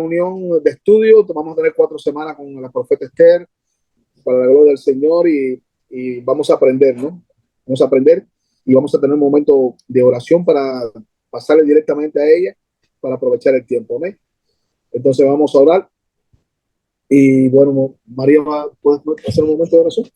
reunión de estudio. Vamos a tener 4 semanas con la profeta Esther para la gloria del Señor y vamos a aprender, ¿no? Vamos a aprender y vamos a tener un momento de oración para pasarle directamente a ella para aprovechar el tiempo, ¿no? Entonces vamos a orar y bueno, María, ¿puedes hacer un momento de oración?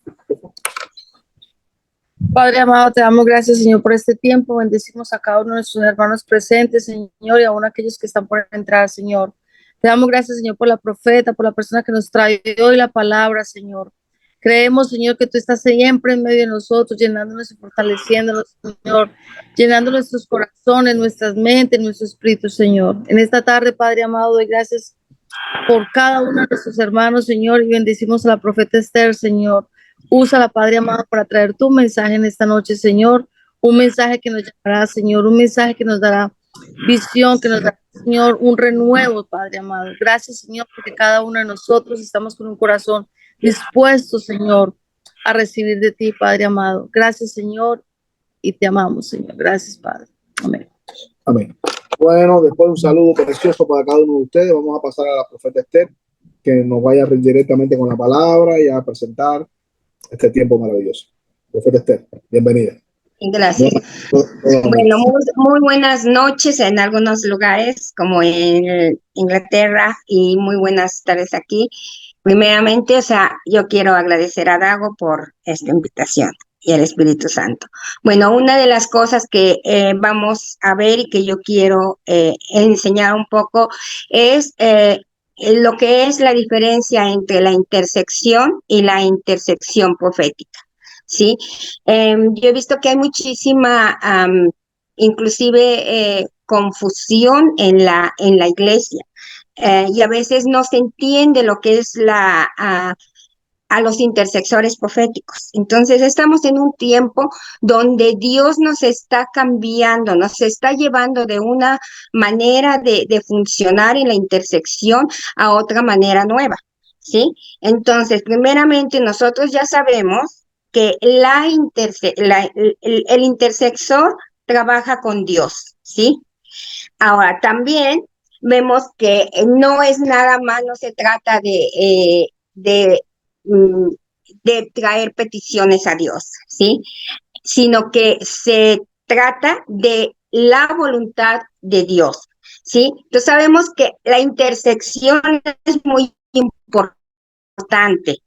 Padre amado, te damos gracias, Señor, por este tiempo. Bendecimos a cada uno de nuestros hermanos presentes, Señor, y aún aquellos que están por entrar, Señor. Te damos gracias, Señor, por la profeta, por la persona que nos trae hoy la palabra, Señor. Creemos, Señor, que tú estás siempre en medio de nosotros, llenándonos y fortaleciéndonos, Señor, llenando nuestros corazones, nuestras mentes, nuestro espíritu, Señor. En esta tarde, Padre amado, doy gracias por cada uno de nuestros hermanos, Señor, y bendecimos a la profeta Esther, Señor. Usa la Padre amado para traer tu mensaje en esta noche, Señor. Un mensaje que nos llevará, Señor, un mensaje que nos dará visión, que nos dará, Señor, un renuevo, Padre amado. Gracias, Señor, porque cada uno de nosotros estamos con un corazón dispuesto, Señor, a recibir de ti, Padre amado. Gracias, Señor, y te amamos, Señor. Gracias, Padre. Amén. Amén. Bueno, después un saludo precioso para cada uno de ustedes. Vamos a pasar a la profeta Esther, que nos vaya directamente con la palabra y a presentar este tiempo maravilloso. Profeta Esther, bienvenida. Gracias. Bueno, muy buenas noches en algunos lugares, como en Inglaterra, y muy buenas tardes aquí. Primeramente, yo quiero agradecer a Dago por esta invitación y al Espíritu Santo. Bueno, una de las cosas que vamos a ver y que yo quiero enseñar un poco es lo que es la diferencia entre la intersección y la intersección profética. ¿Sí? Yo he visto que hay muchísima, inclusive, confusión en la iglesia. Y a veces no se entiende lo que es a los intersectores proféticos. Entonces, estamos en un tiempo donde Dios nos está cambiando, nos está llevando de una manera de funcionar en la intersección a otra manera nueva, ¿sí? Entonces, primeramente, nosotros ya sabemos que el intersector trabaja con Dios, ¿sí? Ahora, también vemos que no es nada más, no se trata de traer peticiones a Dios, ¿sí? Sino que se trata de la voluntad de Dios, ¿sí? Entonces sabemos que la intersección es muy importante.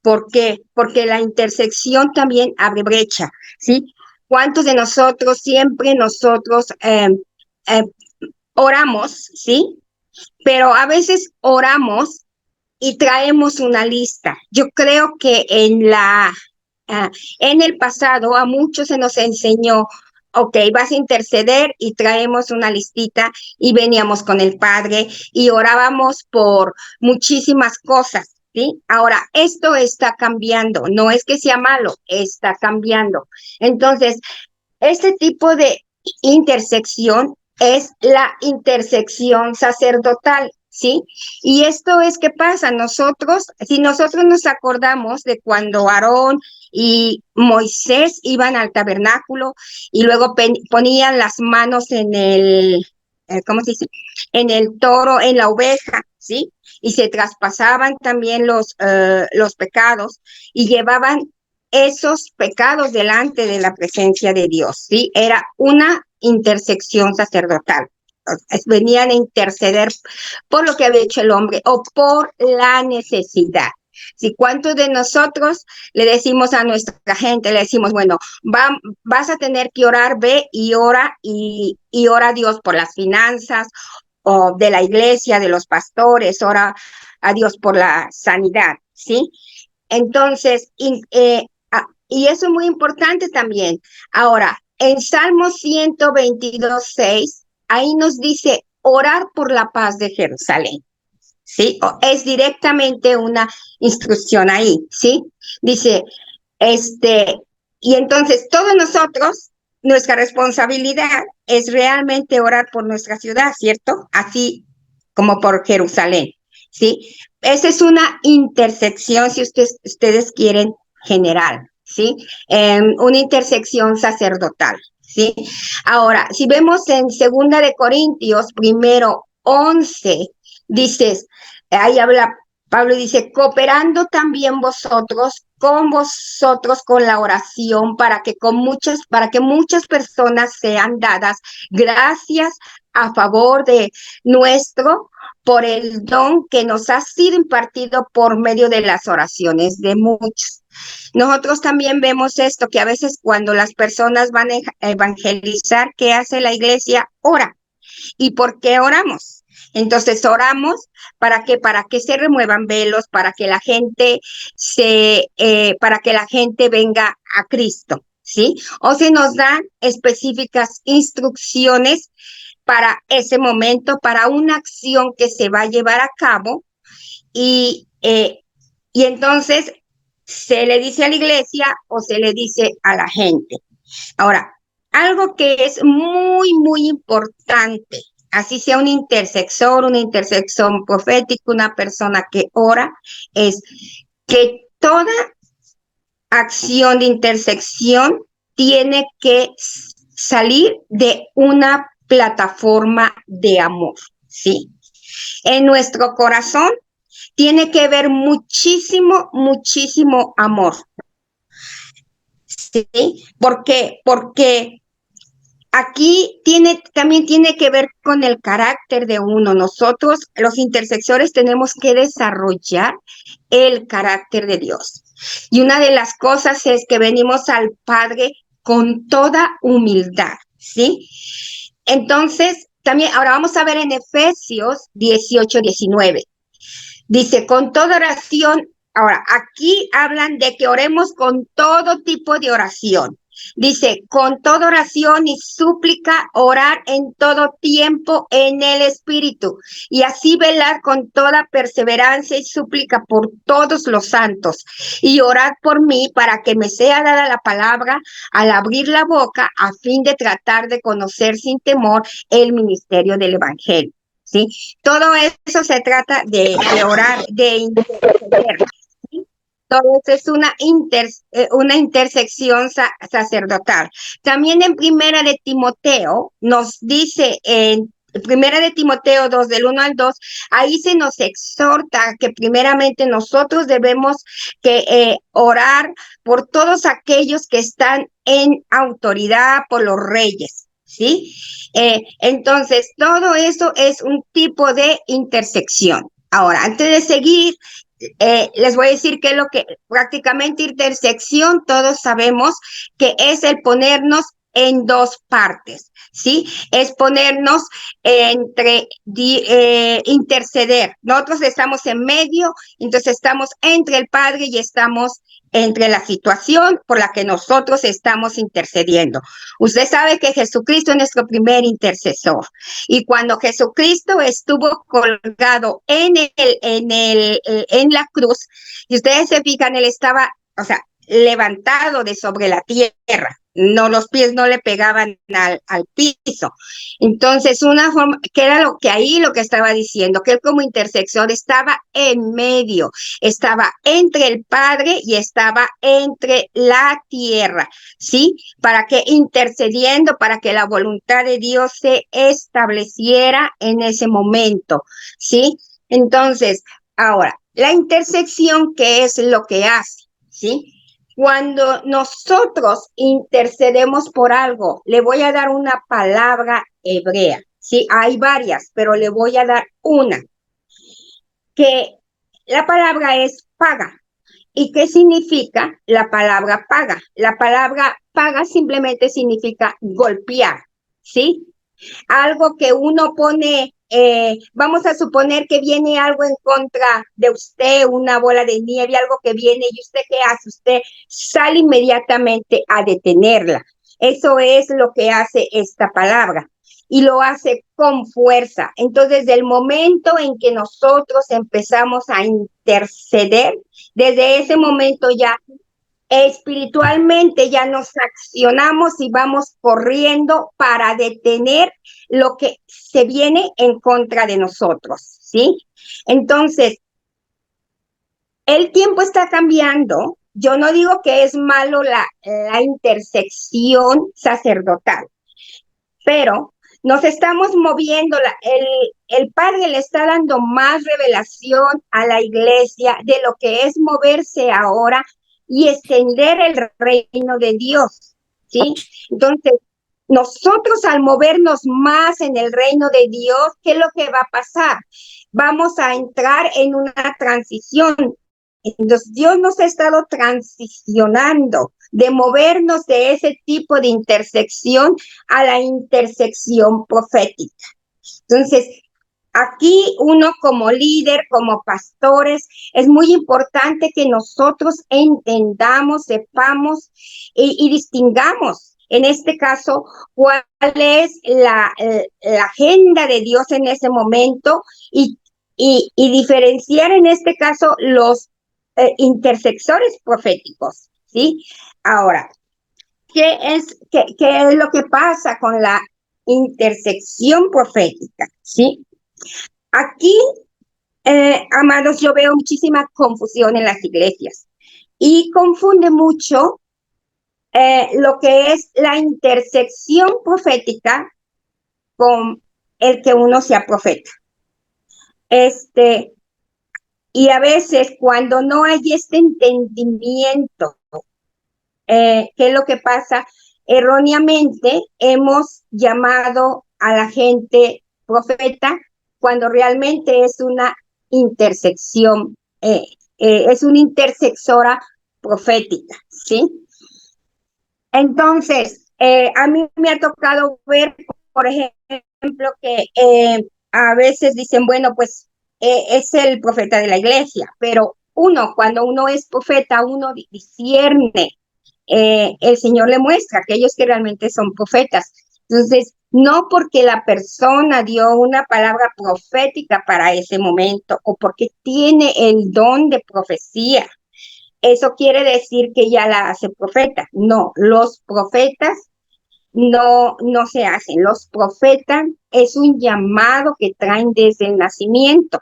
¿Por qué? Porque la intersección también abre brecha, ¿sí? ¿Cuántos de nosotros, siempre nosotros oramos, ¿sí? Pero a veces oramos y traemos una lista. Yo creo que en el pasado a muchos se nos enseñó, ok, vas a interceder y traemos una listita y veníamos con el Padre y orábamos por muchísimas cosas. ¿Sí? Ahora, esto está cambiando, no es que sea malo, está cambiando. Entonces, este tipo de intersección es la intersección sacerdotal, ¿sí? Y esto es ¿qué pasa? Si nosotros nos acordamos de cuando Aarón y Moisés iban al tabernáculo y luego ponían las manos en el, ¿cómo se dice? En el toro, en la oveja, ¿sí? Y se traspasaban también los pecados y llevaban esos pecados delante de la presencia de Dios, ¿sí? Era una intersección sacerdotal. Venían a interceder por lo que había hecho el hombre o por la necesidad. Si ¿cuántos de nosotros le decimos a nuestra gente, le decimos, bueno, vas a tener que orar, ve y ora ora a Dios por las finanzas o de la iglesia, de los pastores, ora a Dios por la sanidad, ¿sí? Entonces, y eso es muy importante también. Ahora, en Salmo 122:6, ahí nos dice orar por la paz de Jerusalén, ¿sí? Es directamente una instrucción ahí, ¿sí? Dice, y entonces todos nosotros, nuestra responsabilidad es realmente orar por nuestra ciudad, ¿cierto? Así como por Jerusalén, ¿sí? Esa es una intersección, si ustedes quieren, general, ¿sí? Una intersección sacerdotal, ¿sí? Ahora, si vemos en 2 de Corintios, 11, Dices, ahí habla Pablo, dice, cooperando también vosotros con la oración para que muchas personas sean dadas gracias a favor de nuestro por el don que nos ha sido impartido por medio de las oraciones de muchos. Nosotros también vemos esto, que a veces cuando las personas van a evangelizar, ¿qué hace la iglesia? Ora. ¿Y por qué oramos? Entonces oramos para que se remuevan velos, para que la gente venga a Cristo, ¿sí? O se nos dan específicas instrucciones para ese momento, para una acción que se va a llevar a cabo y entonces se le dice a la iglesia o se le dice a la gente. Ahora, algo que es muy, muy importante, así sea un intercesor, una intercesión profética, una persona que ora, es que toda acción de intersección tiene que salir de una plataforma de amor, ¿sí? En nuestro corazón tiene que haber muchísimo, muchísimo amor, ¿sí? ¿Por qué? Porque aquí también tiene que ver con el carácter de uno. Nosotros, los intersectores, tenemos que desarrollar el carácter de Dios. Y una de las cosas es que venimos al Padre con toda humildad, ¿sí? Entonces, también, ahora vamos a ver en Efesios 18-19. Dice, con toda oración, ahora, aquí hablan de que oremos con todo tipo de oración. Dice, con toda oración y súplica, orar en todo tiempo en el Espíritu, y así velar con toda perseverancia y súplica por todos los santos, y orad por mí para que me sea dada la palabra al abrir la boca, a fin de tratar de conocer sin temor el ministerio del Evangelio. ¿Sí? Todo eso se trata de orar, de interceder. ¿Sí? Todo eso es una intersección sacerdotal. También en Primera de Timoteo nos dice, en Primera de Timoteo 2, del 1 al 2, ahí se nos exhorta que primeramente nosotros debemos orar por todos aquellos que están en autoridad, por los reyes, ¿sí? Entonces, todo eso es un tipo de intersección. Ahora, antes de seguir, les voy a decir que lo que prácticamente intersección, todos sabemos que es el ponernos en dos partes, ¿sí? Es ponernos interceder. Nosotros estamos en medio, entonces estamos entre el Padre y estamos entre la situación por la que nosotros estamos intercediendo. Usted sabe que Jesucristo es nuestro primer intercesor. Y cuando Jesucristo estuvo colgado en la cruz, y ustedes se fijan, él estaba, o sea, levantado de sobre la tierra. No, los pies no le pegaban al piso. Entonces, una forma, que era lo que estaba diciendo, que él como intersector estaba en medio, estaba entre el Padre y estaba entre la tierra, ¿sí? Para que intercediendo, para que la voluntad de Dios se estableciera en ese momento, ¿sí? Entonces, ahora, la intersección, ¿qué es lo que hace? ¿Sí? Cuando nosotros intercedemos por algo, le voy a dar una palabra hebrea, ¿sí? Hay varias, pero le voy a dar una, que la palabra es paga. ¿Y qué significa la palabra paga? La palabra paga simplemente significa golpear, ¿sí? Algo que uno pone, vamos a suponer que viene algo en contra de usted, una bola de nieve, algo que viene, y usted ¿qué hace? Usted sale inmediatamente a detenerla. Eso es lo que hace esta palabra. Y lo hace con fuerza. Entonces, desde el momento en que nosotros empezamos a interceder, desde ese momento ya espiritualmente ya nos accionamos y vamos corriendo para detener lo que se viene en contra de nosotros, ¿sí? Entonces, el tiempo está cambiando. Yo no digo que es malo la intersección sacerdotal, pero nos estamos moviendo, el Padre le está dando más revelación a la iglesia de lo que es moverse ahora y extender el reino de Dios, ¿sí? Entonces, nosotros al movernos más en el reino de Dios, ¿qué es lo que va a pasar? Vamos a entrar en una transición. Entonces, Dios nos ha estado transicionando de movernos de ese tipo de intersección a la intersección profética. Entonces, aquí uno como líder, como pastores, es muy importante que nosotros entendamos, sepamos y distingamos, en este caso, cuál es la agenda de Dios en ese momento y diferenciar en este caso los intersectores proféticos, ¿sí? Ahora, ¿qué es lo que pasa con la intersección profética? ¿Sí? Aquí, amados, yo veo muchísima confusión en las iglesias y confunde mucho lo que es la intersección profética con el que uno sea profeta. Y a veces cuando no hay este entendimiento, ¿qué es lo que pasa? Erróneamente hemos llamado a la gente profeta cuando realmente es una intersección, es una intersectora profética, ¿sí? Entonces, a mí me ha tocado ver, por ejemplo, que a veces dicen, bueno, pues es el profeta de la iglesia, pero cuando uno es profeta, uno discierne, el Señor le muestra a aquellos que realmente son profetas. Entonces, no porque la persona dio una palabra profética para ese momento o porque tiene el don de profecía, eso quiere decir que ya la hace profeta. No, los profetas no se hacen. Los profetas es un llamado que traen desde el nacimiento,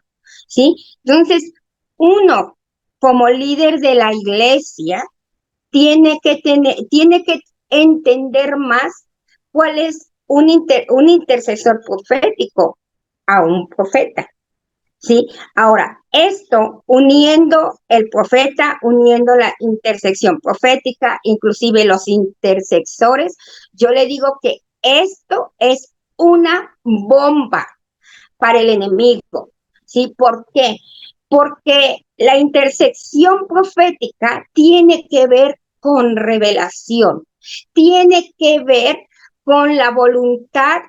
¿sí? Entonces, uno como líder de la iglesia tiene que entender más cuál es un intercesor profético a un profeta. ¿Sí? Ahora, esto uniendo el profeta, uniendo la intersección profética, inclusive los intercesores, yo le digo que esto es una bomba para el enemigo. ¿Sí? ¿Por qué? Porque la intersección profética tiene que ver con revelación, tiene que ver con la voluntad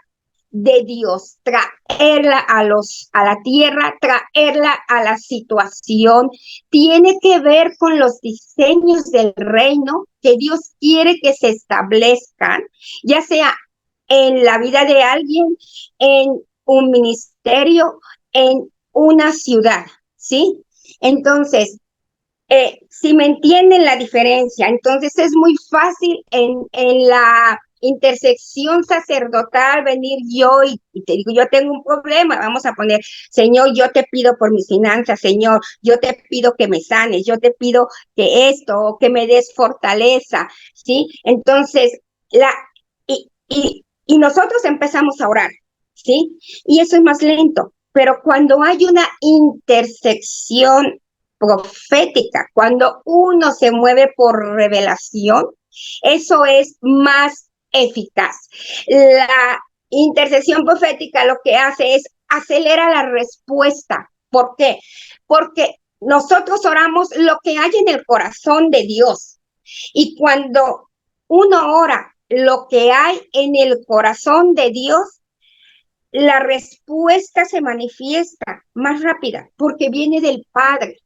de Dios, traerla a la tierra, traerla a la situación, tiene que ver con los diseños del reino que Dios quiere que se establezcan, ya sea en la vida de alguien, en un ministerio, en una ciudad, ¿sí? Entonces, si me entienden la diferencia, entonces es muy fácil en la intersección sacerdotal venir yo y te digo, yo tengo un problema, vamos a poner, Señor, yo te pido por mis finanzas, Señor, yo te pido que me sanes, yo te pido que esto, o que me des fortaleza, ¿sí? Entonces, y nosotros empezamos a orar, ¿sí? Y eso es más lento, pero cuando hay una intersección profética, cuando uno se mueve por revelación, eso es más eficaz. La intercesión profética lo que hace es acelera la respuesta. ¿Por qué? Porque nosotros oramos lo que hay en el corazón de Dios. Y cuando uno ora lo que hay en el corazón de Dios, la respuesta se manifiesta más rápida porque viene del Padre,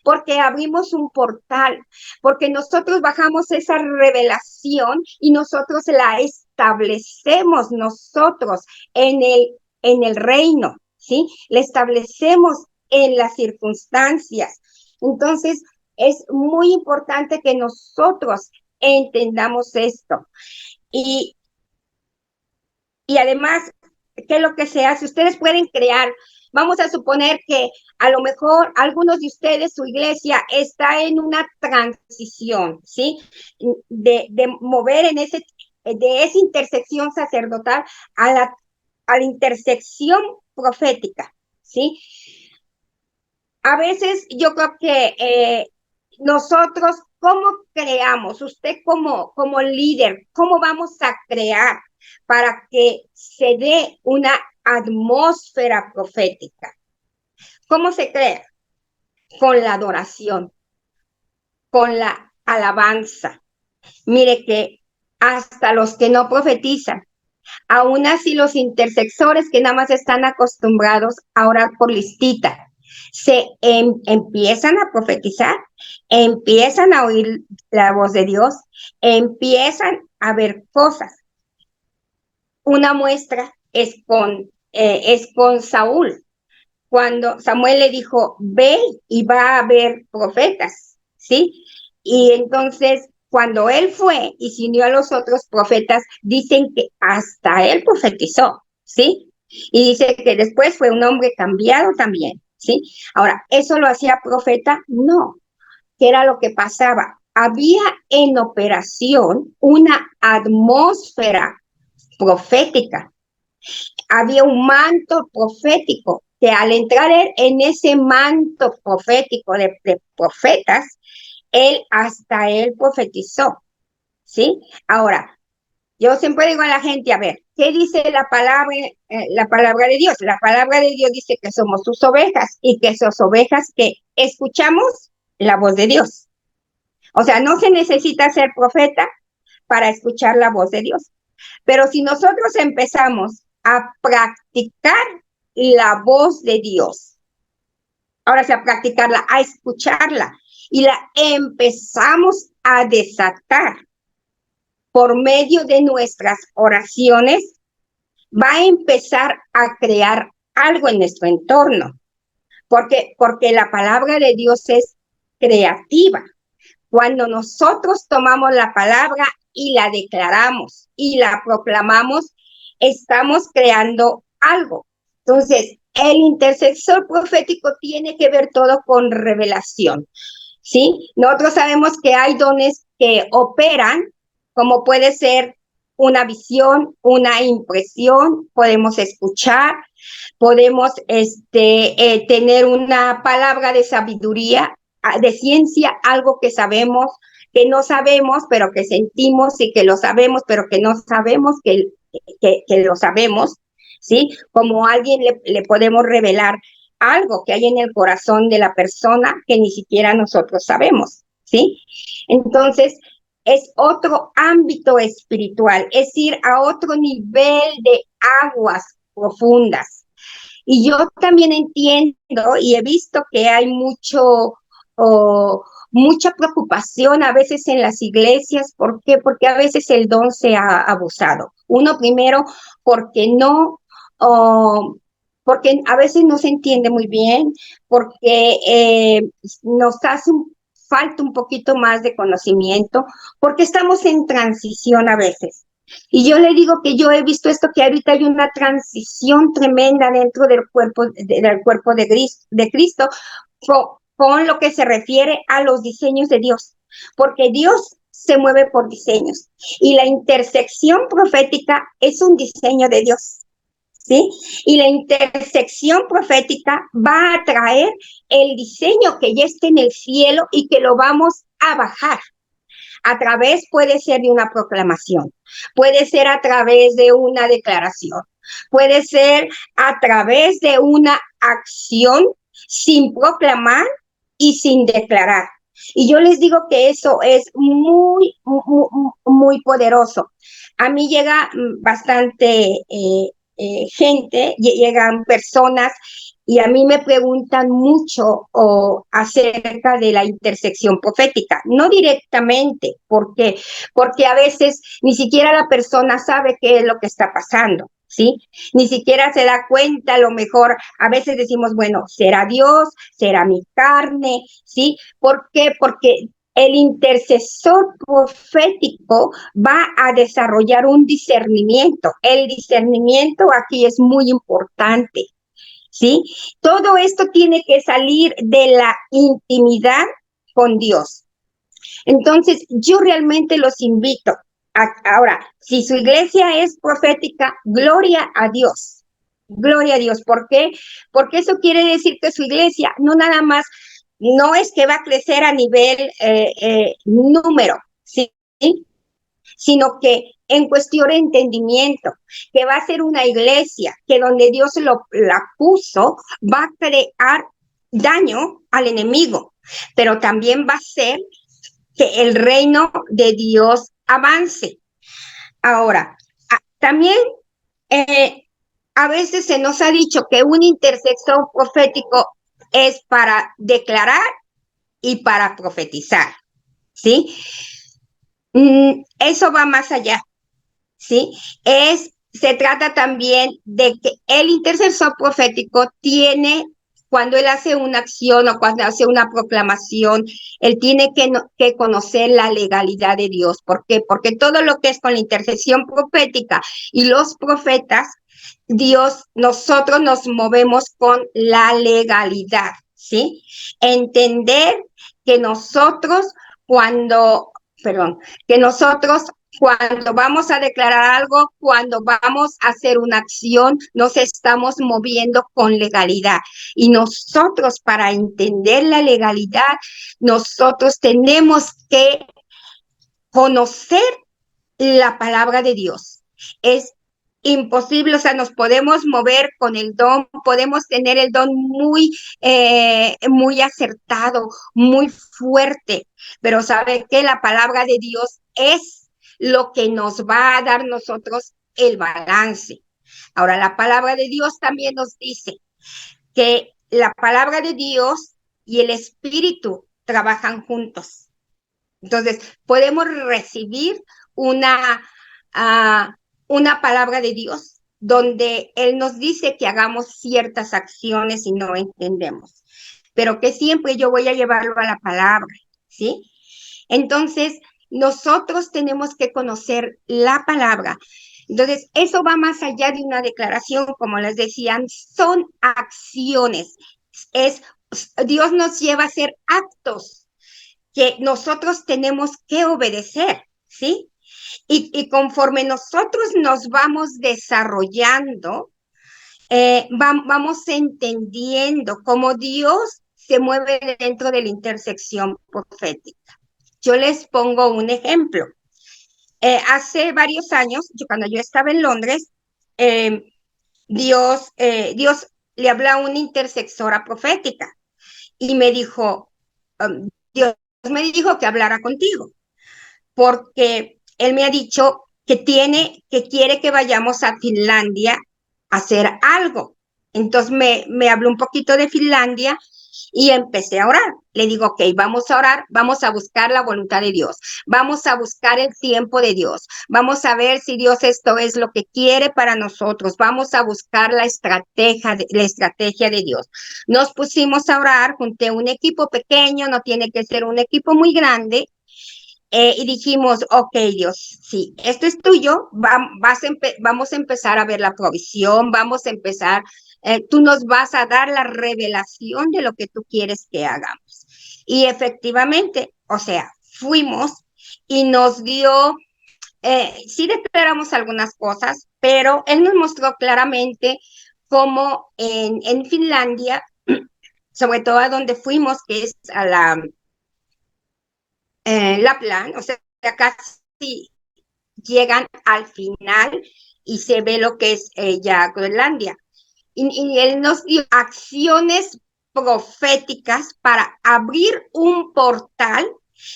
porque abrimos un portal, porque nosotros bajamos esa revelación y nosotros la establecemos nosotros en el reino, ¿sí? La establecemos en las circunstancias. Entonces, es muy importante que nosotros entendamos esto. Y además, ¿qué es lo que se hace? Ustedes pueden crear, vamos a suponer que a lo mejor algunos de ustedes, su iglesia, está en una transición, ¿sí? De mover de esa intersección sacerdotal a la intersección profética, ¿sí? A veces yo creo que nosotros, ¿cómo creamos? Usted como líder, ¿cómo vamos a crear para que se dé una atmósfera profética? ¿Cómo se crea? Con la adoración, con la alabanza. Mire que hasta los que no profetizan, aún así los intercesores que nada más están acostumbrados a orar por listita, empiezan a profetizar, empiezan a oír la voz de Dios, empiezan a ver cosas. Una muestra es con Saúl. Cuando Samuel le dijo, ve y va a haber profetas, ¿sí? Y entonces, cuando él fue y se unió a los otros profetas, dicen que hasta él profetizó, ¿sí? Y dice que después fue un hombre cambiado también, ¿sí? Ahora, ¿eso lo hacía profeta? No. ¿Qué era lo que pasaba? Había en operación una atmósfera profética. Había un manto profético que al entrar en ese manto profético de profetas, hasta él profetizó, ¿sí? Ahora, yo siempre digo a la gente, a ver, ¿qué dice la palabra de Dios? La palabra de Dios dice que somos sus ovejas y que sus ovejas que escuchamos la voz de Dios. O sea, no se necesita ser profeta para escuchar la voz de Dios. Pero si nosotros empezamos a practicar la voz de Dios, ahora sí a practicarla, a escucharla, y la empezamos a desatar por medio de nuestras oraciones, va a empezar a crear algo en nuestro entorno, porque la palabra de Dios es creativa. Cuando nosotros tomamos la palabra y la declaramos y la proclamamos, estamos creando algo. Entonces, el intercesor profético tiene que ver todo con revelación, ¿sí? Nosotros sabemos que hay dones que operan, como puede ser una visión, una impresión, podemos escuchar, podemos tener una palabra de sabiduría, de ciencia, algo que sabemos, que no sabemos, pero que sentimos, y que lo sabemos, pero que no sabemos que lo sabemos, ¿sí? Como a alguien le podemos revelar algo que hay en el corazón de la persona que ni siquiera nosotros sabemos, ¿sí? Entonces, es otro ámbito espiritual, es ir a otro nivel de aguas profundas. Y yo también entiendo y he visto que hay mucha preocupación a veces en las iglesias. ¿Por qué? Porque a veces el don se ha abusado. Uno primero, porque porque a veces no se entiende muy bien, porque nos hace falta un poquito más de conocimiento, porque estamos en transición a veces. Y yo le digo que yo he visto esto, que ahorita hay una transición tremenda dentro del cuerpo de Cristo con lo que se refiere a los diseños de Dios, porque Dios se mueve por diseños y la intersección profética es un diseño de Dios, ¿sí? Y la intersección profética va a traer el diseño que ya está en el cielo y que lo vamos a bajar. A través, puede ser de una proclamación, puede ser a través de una declaración, puede ser a través de una acción sin proclamar y sin declarar. Y yo les digo que eso es muy, muy, muy poderoso. A mí llega bastante gente, llegan personas y a mí me preguntan mucho acerca de la intersección profética, no directamente, porque a veces ni siquiera la persona sabe qué es lo que está pasando, ¿sí? Ni siquiera se da cuenta, a lo mejor a veces decimos, bueno, ¿será Dios? ¿Será mi carne? ¿Sí? ¿Por qué? Porque el intercesor profético va a desarrollar un discernimiento. El discernimiento aquí es muy importante, ¿sí? Todo esto tiene que salir de la intimidad con Dios. Entonces, yo realmente los invito. Ahora, si su iglesia es profética, gloria a Dios. Gloria a Dios. ¿Por qué? Porque eso quiere decir que su iglesia no nada más, no es que va a crecer a nivel número, ¿sí? Sino que en cuestión de entendimiento, que va a ser una iglesia que donde Dios la puso, va a crear daño al enemigo, pero también va a ser que el reino de Dios avance. Ahora, también a veces se nos ha dicho que un intercesor profético es para declarar y para profetizar, ¿sí? Eso va más allá, ¿sí? Se trata también de que el intercesor profético tiene, cuando él hace una acción o cuando hace una proclamación, él tiene que conocer la legalidad de Dios. ¿Por qué? Porque todo lo que es con la intercesión profética y los profetas, nosotros nos movemos con la legalidad, ¿sí? Entender que que nosotros cuando vamos a declarar algo, cuando vamos a hacer una acción, nos estamos moviendo con legalidad. Y nosotros, para entender la legalidad, nosotros tenemos que conocer la palabra de Dios. Es imposible, o sea, nos podemos mover con el don, podemos tener el don muy acertado, muy fuerte, pero ¿sabe qué? La palabra de Dios es lo que nos va a dar nosotros el balance. Ahora, la palabra de Dios también nos dice que la palabra de Dios y el Espíritu trabajan juntos. Entonces, podemos recibir una, uh, una palabra de Dios donde Él nos dice que hagamos ciertas acciones y no entendemos, pero que siempre yo voy a llevarlo a la palabra, ¿sí? Entonces, nosotros tenemos que conocer la palabra. Entonces, eso va más allá de una declaración, como les decían, son acciones. Dios nos lleva a hacer actos que nosotros tenemos que obedecer, ¿sí? Y conforme nosotros nos vamos desarrollando, vamos entendiendo cómo Dios se mueve dentro de la intersección profética. Yo les pongo un ejemplo. Hace varios años, cuando yo estaba en Londres, Dios le habló a una intercesora profética y me dijo, Dios me dijo que hablara contigo, porque él me ha dicho que quiere que vayamos a Finlandia a hacer algo. Entonces me habló un poquito de Finlandia y empecé a orar. Le digo, ok, vamos a orar, vamos a buscar la voluntad de Dios, vamos a buscar el tiempo de Dios, vamos a ver si Dios esto es lo que quiere para nosotros, vamos a buscar la estrategia de Dios. Nos pusimos a orar, junté un equipo pequeño, no tiene que ser un equipo muy grande, y dijimos, ok, Dios, sí, esto es tuyo, vamos a empezar a ver la provisión, vamos a empezar, tú nos vas a dar la revelación de lo que tú quieres que hagamos. Y efectivamente, o sea, fuimos y nos dio, sí declaramos algunas cosas, pero él nos mostró claramente cómo en Finlandia, sobre todo a donde fuimos, que es a la plan, o sea, casi llegan al final y se ve lo que es ya Groenlandia. Y él nos dio acciones proféticas para abrir un portal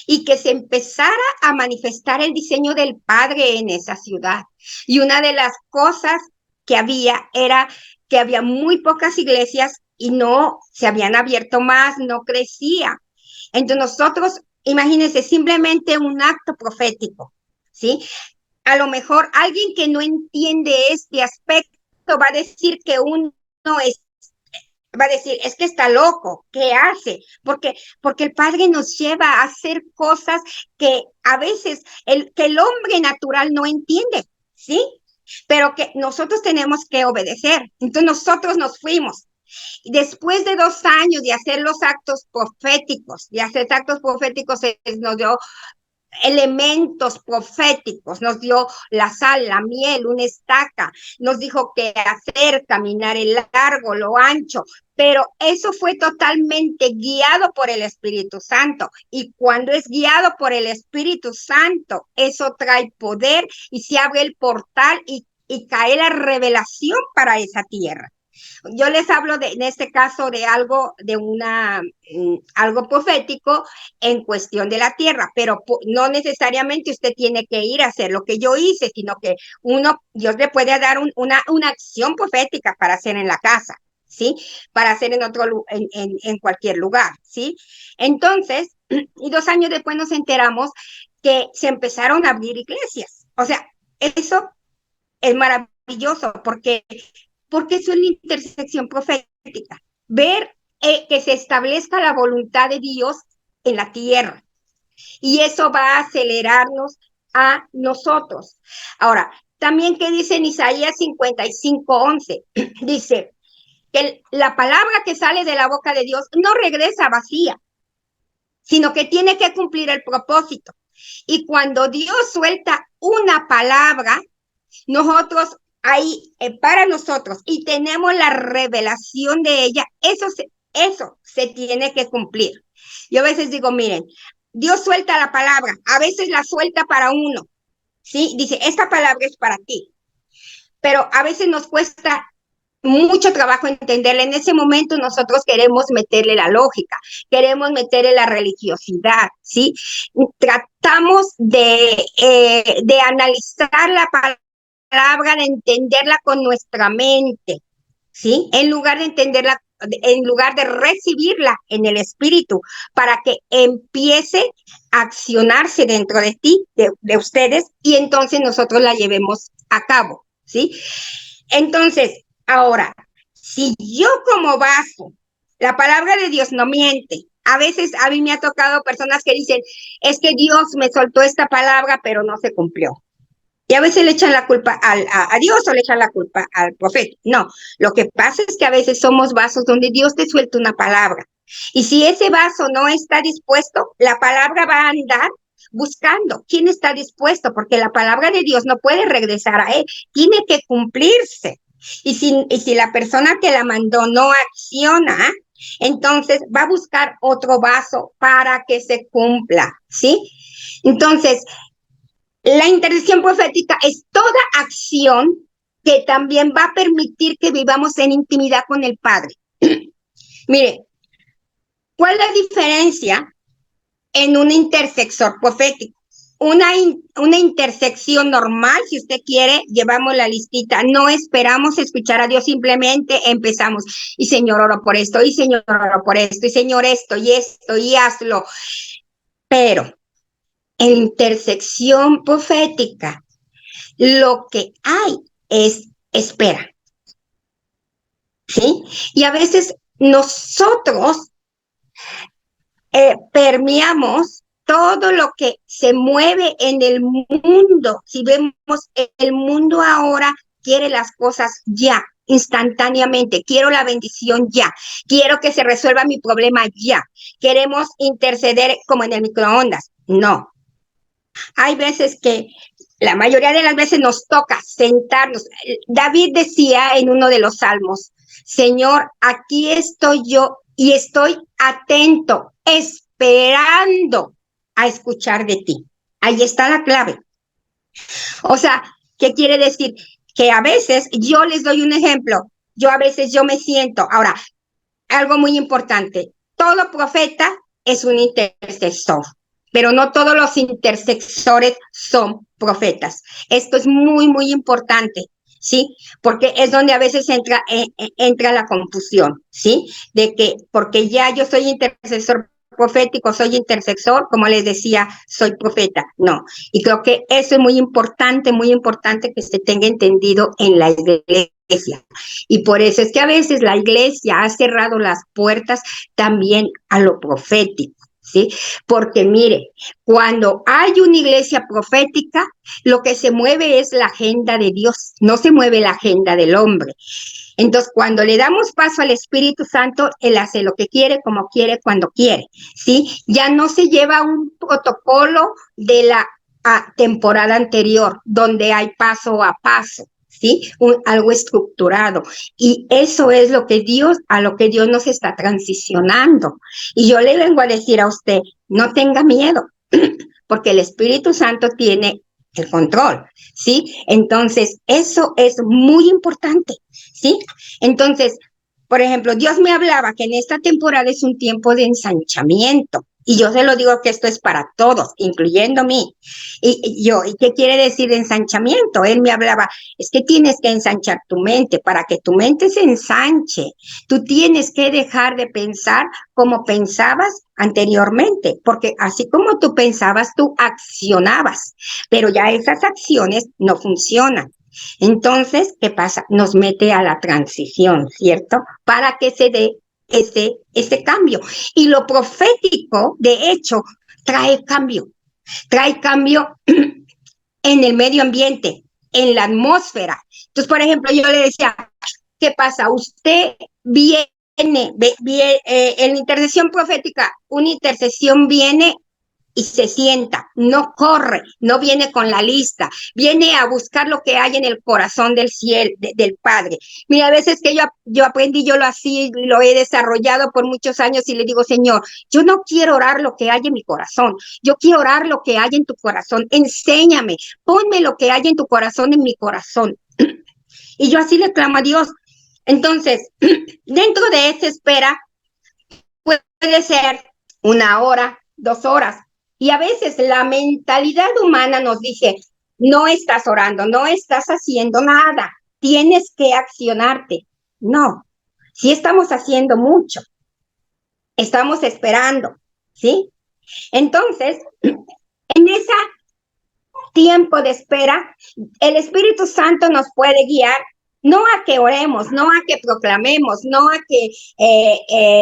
y que se empezara a manifestar el diseño del Padre en esa ciudad. Y una de las cosas que había era que había muy pocas iglesias y no se habían abierto más, no crecía. Entonces nosotros, imagínense, simplemente un acto profético, ¿sí? A lo mejor alguien que no entiende este aspecto va a decir que uno va a decir, es que está loco, ¿qué hace? Porque el Padre nos lleva a hacer cosas que a veces que el hombre natural no entiende, ¿sí? Pero que nosotros tenemos que obedecer. Entonces nosotros nos fuimos. Y después de 2 años de hacer los actos proféticos, nos dio elementos proféticos, nos dio la sal, la miel, una estaca, nos dijo qué hacer, caminar el largo, lo ancho, pero eso fue totalmente guiado por el Espíritu Santo. Y cuando es guiado por el Espíritu Santo, eso trae poder y se abre el portal y cae la revelación para esa tierra. Yo les hablo en este caso de algo, algo profético en cuestión de la tierra, pero no necesariamente usted tiene que ir a hacer lo que yo hice, sino que Dios le puede dar una acción profética para hacer en la casa, ¿sí? Para hacer en cualquier lugar, ¿sí? Entonces, y 2 años después nos enteramos que se empezaron a abrir iglesias. O sea, eso es maravilloso porque es una intersección profética. Ver que se establezca la voluntad de Dios en la tierra. Y eso va a acelerarnos a nosotros. Ahora, también que dice en Isaías 55:11, dice que la palabra que sale de la boca de Dios no regresa vacía, sino que tiene que cumplir el propósito. Y cuando Dios suelta una palabra, nosotros ahí para nosotros y tenemos la revelación de ella, eso se tiene que cumplir. Yo a veces digo, miren, Dios suelta la palabra, a veces la suelta para uno, ¿sí? Dice, esta palabra es para ti, pero a veces nos cuesta mucho trabajo entenderla. En ese momento nosotros queremos meterle la lógica, queremos meterle la religiosidad, ¿sí? Tratamos de analizar la palabra, de entenderla con nuestra mente, ¿sí? En lugar de entenderla, en lugar de recibirla en el espíritu, para que empiece a accionarse dentro de ti, de ustedes, y entonces nosotros la llevemos a cabo, ¿sí? Entonces, ahora, si yo como vaso, la palabra de Dios no miente. A veces a mí me ha tocado personas que dicen, es que Dios me soltó esta palabra, pero no se cumplió. Y a veces le echan la culpa a Dios o le echan la culpa al profeta. No, lo que pasa es que a veces somos vasos donde Dios te suelta una palabra. Y si ese vaso no está dispuesto, la palabra va a andar buscando quién está dispuesto, porque la palabra de Dios no puede regresar a él, tiene que cumplirse. Y si la persona que la mandó no acciona, entonces va a buscar otro vaso para que se cumpla, ¿sí? Entonces, la intercesión profética es toda acción que también va a permitir que vivamos en intimidad con el Padre. Mire, ¿cuál es la diferencia en un intersector profético? Una intersección normal, si usted quiere, llevamos la listita, no esperamos escuchar a Dios, simplemente empezamos, y Señor, oro por esto, y Señor, oro por esto, y Señor, esto, y hazlo. Pero en intersección profética, lo que hay es espera, ¿sí? Y a veces nosotros permeamos todo lo que se mueve en el mundo. Si vemos el mundo ahora, quiere las cosas ya, instantáneamente. Quiero la bendición ya. Quiero que se resuelva mi problema ya. Queremos interceder como en el microondas. No. Hay veces que, la mayoría de las veces nos toca sentarnos. David decía en uno de los salmos, Señor, aquí estoy yo y estoy atento, esperando a escuchar de ti. Ahí está la clave. O sea, ¿qué quiere decir? Que a veces, yo les doy un ejemplo, a veces me siento, ahora, algo muy importante, todo profeta es un intercesor, pero no todos los intercesores son profetas. Esto es muy, muy importante, ¿sí? Porque es donde a veces entra la confusión, ¿sí? De que, porque ya yo soy intercesor profético, soy intercesor, como les decía, soy profeta. No. Y creo que eso es muy importante que se tenga entendido en la iglesia. Y por eso es que a veces la iglesia ha cerrado las puertas también a lo profético, ¿sí? Porque mire, cuando hay una iglesia profética, lo que se mueve es la agenda de Dios, no se mueve la agenda del hombre. Entonces, cuando le damos paso al Espíritu Santo, Él hace lo que quiere, como quiere, cuando quiere, ¿sí? Ya no se lleva un protocolo de la temporada anterior, donde hay paso a paso, ¿sí? Algo estructurado. Y eso es a lo que Dios nos está transicionando. Y yo le vengo a decir a usted, no tenga miedo, porque el Espíritu Santo tiene el control, ¿sí? Entonces, eso es muy importante, ¿sí? Entonces, por ejemplo, Dios me hablaba que en esta temporada es un tiempo de ensanchamiento. Y yo se lo digo que esto es para todos, incluyendo mí. ¿Y qué quiere decir ensanchamiento? Él me hablaba, es que tienes que ensanchar tu mente. Para que tu mente se ensanche, tú tienes que dejar de pensar como pensabas anteriormente, porque así como tú pensabas, tú accionabas, pero ya esas acciones no funcionan. Entonces, ¿qué pasa? Nos mete a la transición, ¿cierto? Para que se dé ese cambio. Y lo profético, de hecho, trae cambio en el medio ambiente, en la atmósfera. Entonces, por ejemplo, yo le decía, ¿qué pasa? Usted viene, en la intercesión profética, una intercesión viene y se sienta, no corre, no viene con la lista, viene a buscar lo que hay en el corazón del cielo, del Padre. Mira, a veces que yo aprendí, yo lo así, lo he desarrollado por muchos años y le digo, Señor, yo no quiero orar lo que hay en mi corazón, yo quiero orar lo que hay en tu corazón, enséñame, ponme lo que hay en tu corazón en mi corazón. Y yo así le clamo a Dios. Entonces, dentro de esa espera, puede ser 1 hora, 2 horas. Y a veces la mentalidad humana nos dice, no estás orando, no estás haciendo nada, tienes que accionarte. No, sí estamos haciendo mucho, estamos esperando, ¿sí? Entonces, en ese tiempo de espera, el Espíritu Santo nos puede guiar, no a que oremos, no a que proclamemos, no a que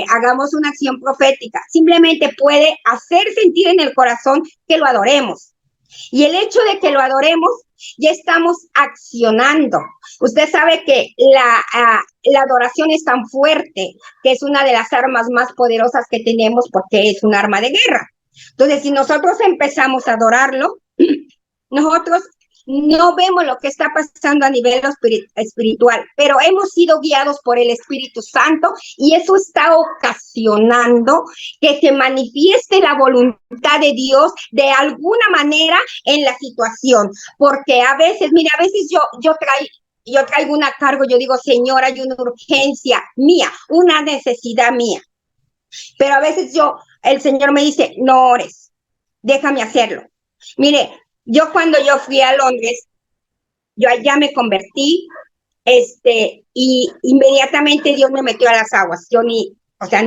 hagamos una acción profética, simplemente puede hacer sentir en el corazón que lo adoremos. Y el hecho de que lo adoremos, ya estamos accionando. Usted sabe que la adoración es tan fuerte que es una de las armas más poderosas que tenemos porque es un arma de guerra. Entonces, si nosotros empezamos a adorarlo, nosotros no vemos lo que está pasando a nivel espiritual, pero hemos sido guiados por el Espíritu Santo y eso está ocasionando que se manifieste la voluntad de Dios de alguna manera en la situación, porque a veces, mira, a veces yo traigo una carga, yo digo, Señor, hay una urgencia mía, una necesidad mía, pero a veces el Señor me dice, no ores, déjame hacerlo. Mire, yo cuando yo fui a Londres, yo allá me convertí, y inmediatamente Dios me metió a las aguas. Yo ni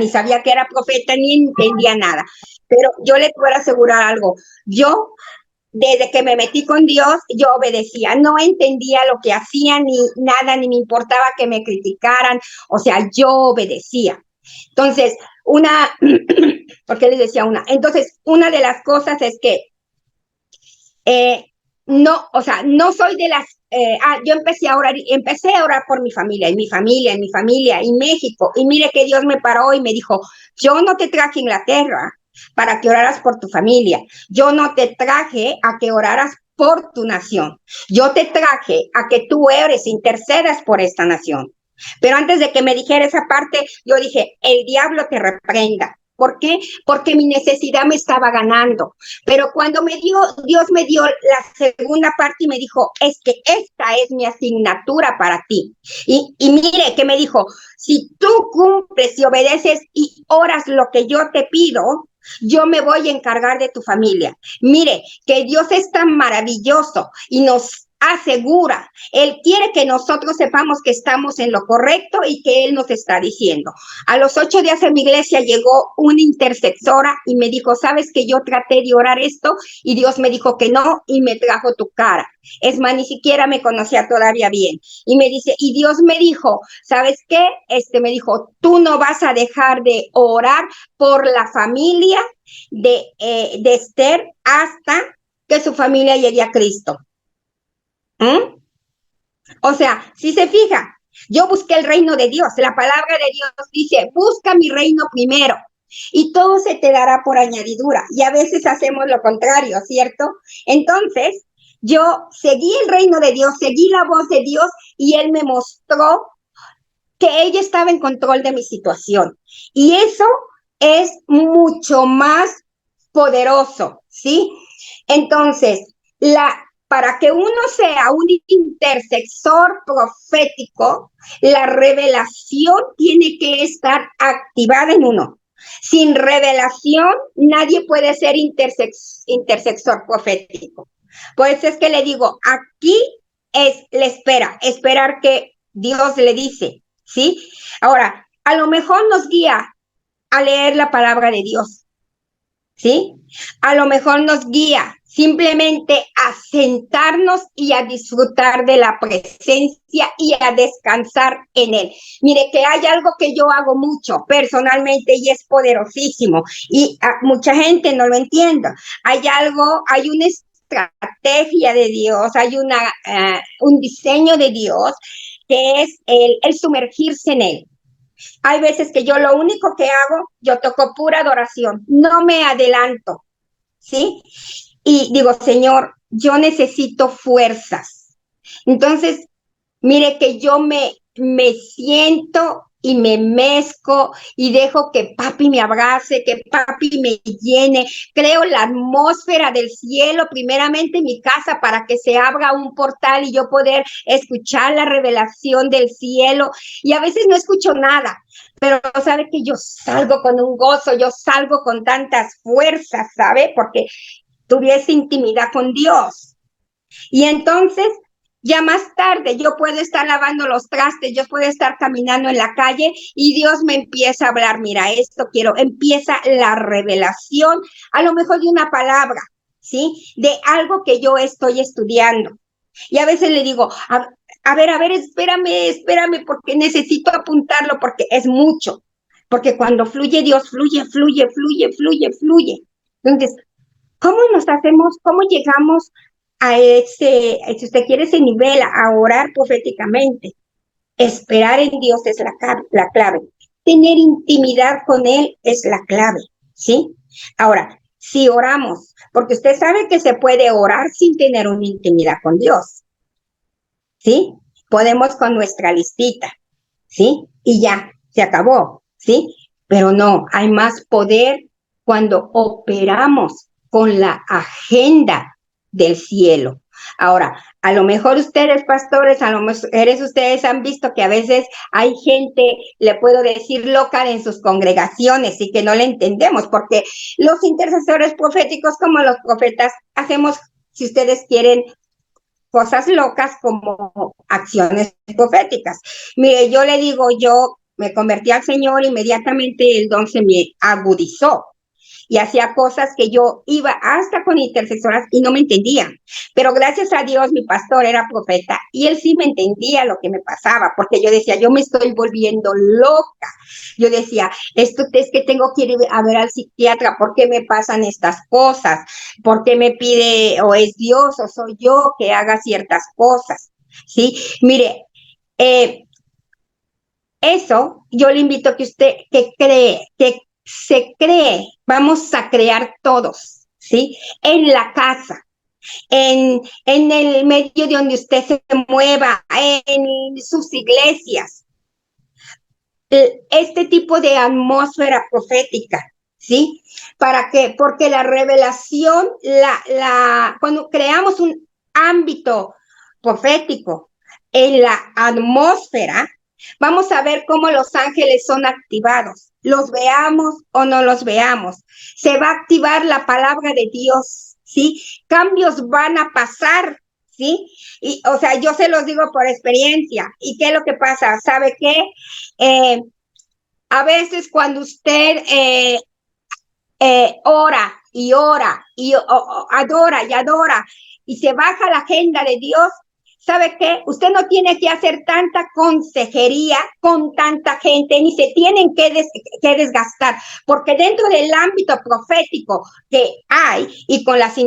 sabía que era profeta, ni entendía nada. Pero yo le puedo asegurar algo. Yo, desde que me metí con Dios, yo obedecía. No entendía lo que hacían ni nada, ni me importaba que me criticaran. O sea, yo obedecía. Entonces, ¿por qué les decía una? Entonces, una de las cosas es que no, o sea, no soy de las, yo empecé a orar por mi familia, y México, y mire que Dios me paró y me dijo, yo no te traje a Inglaterra para que oraras por tu familia, yo no te traje a que oraras por tu nación, yo te traje a que tú ores, intercedas por esta nación. Pero antes de que me dijera esa parte, yo dije, el diablo te reprenda. ¿Por qué? Porque mi necesidad me estaba ganando. Pero cuando Dios me dio la segunda parte y me dijo, es que esta es mi asignatura para ti. Y mire que me dijo, si tú cumples y obedeces y oras lo que yo te pido, yo me voy a encargar de tu familia. Mire, que Dios es tan maravilloso y nos asegura, Él quiere que nosotros sepamos que estamos en lo correcto y que Él nos está diciendo. A los 8 días en mi iglesia llegó una intercesora y me dijo, ¿sabes que yo traté de orar esto? Y Dios me dijo que no y me trajo tu cara. Es más, ni siquiera me conocía todavía bien. Y me dice, y Dios me dijo, ¿sabes qué? Me dijo, tú no vas a dejar de orar por la familia de Esther hasta que su familia llegue a Cristo. O sea, si se fija, Yo busqué el reino de Dios. La palabra de Dios dice, busca mi reino primero y todo se te dará por añadidura. Y a veces hacemos lo contrario, ¿cierto? Entonces, yo seguí el reino de Dios, seguí la voz de Dios y Él me mostró que ella estaba en control de mi situación. Y eso es mucho más poderoso, ¿sí? Entonces, para que uno sea un intercesor profético, la revelación tiene que estar activada en uno. Sin revelación, nadie puede ser intercesor profético. Pues es que le digo, aquí es la espera, esperar que Dios le dice, ¿sí? Ahora, a lo mejor nos guía a leer la palabra de Dios, ¿sí? A lo mejor nos guía simplemente a sentarnos y a disfrutar de la presencia y a descansar en Él. Mire, que hay algo que yo hago mucho personalmente y es poderosísimo y mucha gente no lo entiende. Hay una estrategia de Dios, hay un diseño de Dios que es el sumergirse en Él. Hay veces que yo lo único que hago, yo toco pura adoración, no me adelanto, ¿sí? Y digo, Señor, yo necesito fuerzas. Entonces, mire que yo me siento y me mezco y dejo que papi me abrace, que papi me llene. Creo la atmósfera del cielo, primeramente en mi casa, para que se abra un portal y yo poder escuchar la revelación del cielo. Y a veces no escucho nada, pero sabe que yo salgo con un gozo, yo salgo con tantas fuerzas, ¿sabe? Porque tuviese intimidad con Dios. Y entonces, ya más tarde, yo puedo estar lavando los trastes, yo puedo estar caminando en la calle y Dios me empieza a hablar, mira, esto quiero, empieza la revelación, a lo mejor de una palabra, ¿sí? De algo que yo estoy estudiando. Y a veces le digo, a ver, espérame, porque necesito apuntarlo, porque es mucho. Porque cuando fluye Dios, fluye. Entonces, cómo llegamos a si usted quiere, ese nivel, a orar proféticamente? Esperar en Dios es la clave. Tener intimidad con Él es la clave, ¿sí? Ahora, si oramos, porque usted sabe que se puede orar sin tener una intimidad con Dios, ¿sí? Podemos con nuestra listita, ¿sí? Y ya, se acabó, ¿sí? Pero no, hay más poder cuando operamos con la agenda del cielo. Ahora, a lo mejor ustedes, pastores, a lo mejor ustedes han visto que a veces hay gente, le puedo decir, loca en sus congregaciones y que no le entendemos, porque los intercesores proféticos, como los profetas, hacemos, si ustedes quieren, cosas locas como acciones proféticas. Mire, yo le digo, yo me convertí al Señor, inmediatamente el don se me agudizó y hacía cosas que yo iba hasta con intercesoras y no me entendían. Pero gracias a Dios, mi pastor era profeta y él sí me entendía lo que me pasaba, porque yo decía, yo me estoy volviendo loca. Yo decía, esto es que tengo que ir a ver al psiquiatra, ¿por qué me pasan estas cosas? ¿Por qué me pide, o es Dios o soy yo que haga ciertas cosas? ¿Sí? Mire, eso yo le invito a que usted que se cree, vamos a crear todos, ¿sí? En la casa, en el medio de donde usted se mueva, en sus iglesias, este tipo de atmósfera profética, ¿sí? ¿Para qué? Porque la revelación, cuando creamos un ámbito profético en la atmósfera, vamos a ver cómo los ángeles son activados. Los veamos o no los veamos. Se va a activar la palabra de Dios, ¿sí? Cambios van a pasar, ¿sí? Y, o sea, yo se los digo por experiencia. ¿Y qué es lo que pasa? ¿Sabe qué? A veces cuando usted ora y adora y se baja la agenda de Dios, ¿sabe qué? Usted no tiene que hacer tanta consejería con tanta gente, ni se tienen que desgastar, porque dentro del ámbito profético que hay, y con las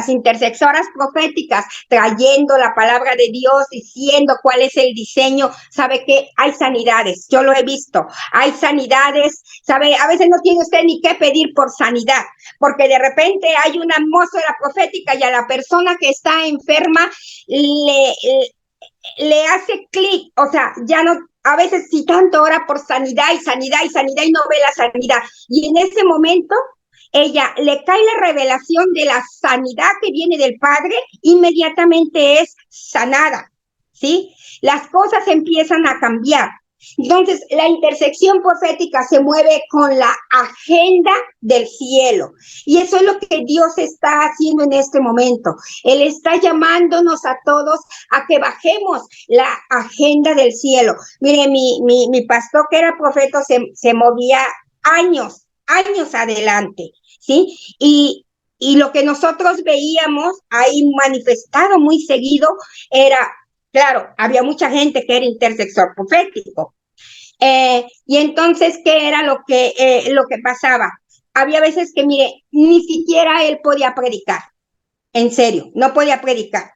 intercesoras proféticas, trayendo la palabra de Dios, diciendo cuál es el diseño, ¿sabe qué? Hay sanidades, yo lo he visto, hay sanidades, ¿sabe? A veces no tiene usted ni que pedir por sanidad, porque de repente hay una atmósfera profética y a la persona que está enferma le hace clic, o sea, ya no, a veces si tanto ora por sanidad y sanidad y sanidad y no ve la sanidad, y en ese momento ella le cae la revelación de la sanidad que viene del Padre, inmediatamente es sanada, ¿sí? Las cosas empiezan a cambiar. Entonces, la intersección profética se mueve con la agenda del cielo. Y eso es lo que Dios está haciendo en este momento. Él está llamándonos a todos a que bajemos la agenda del cielo. Mire, mi pastor que era profeta se movía años adelante, ¿sí? Y lo que nosotros veíamos ahí manifestado muy seguido era, claro, había mucha gente que era intersector profético. Y entonces, ¿qué era lo que pasaba? Había veces que, mire, ni siquiera él podía predicar. En serio, no podía predicar.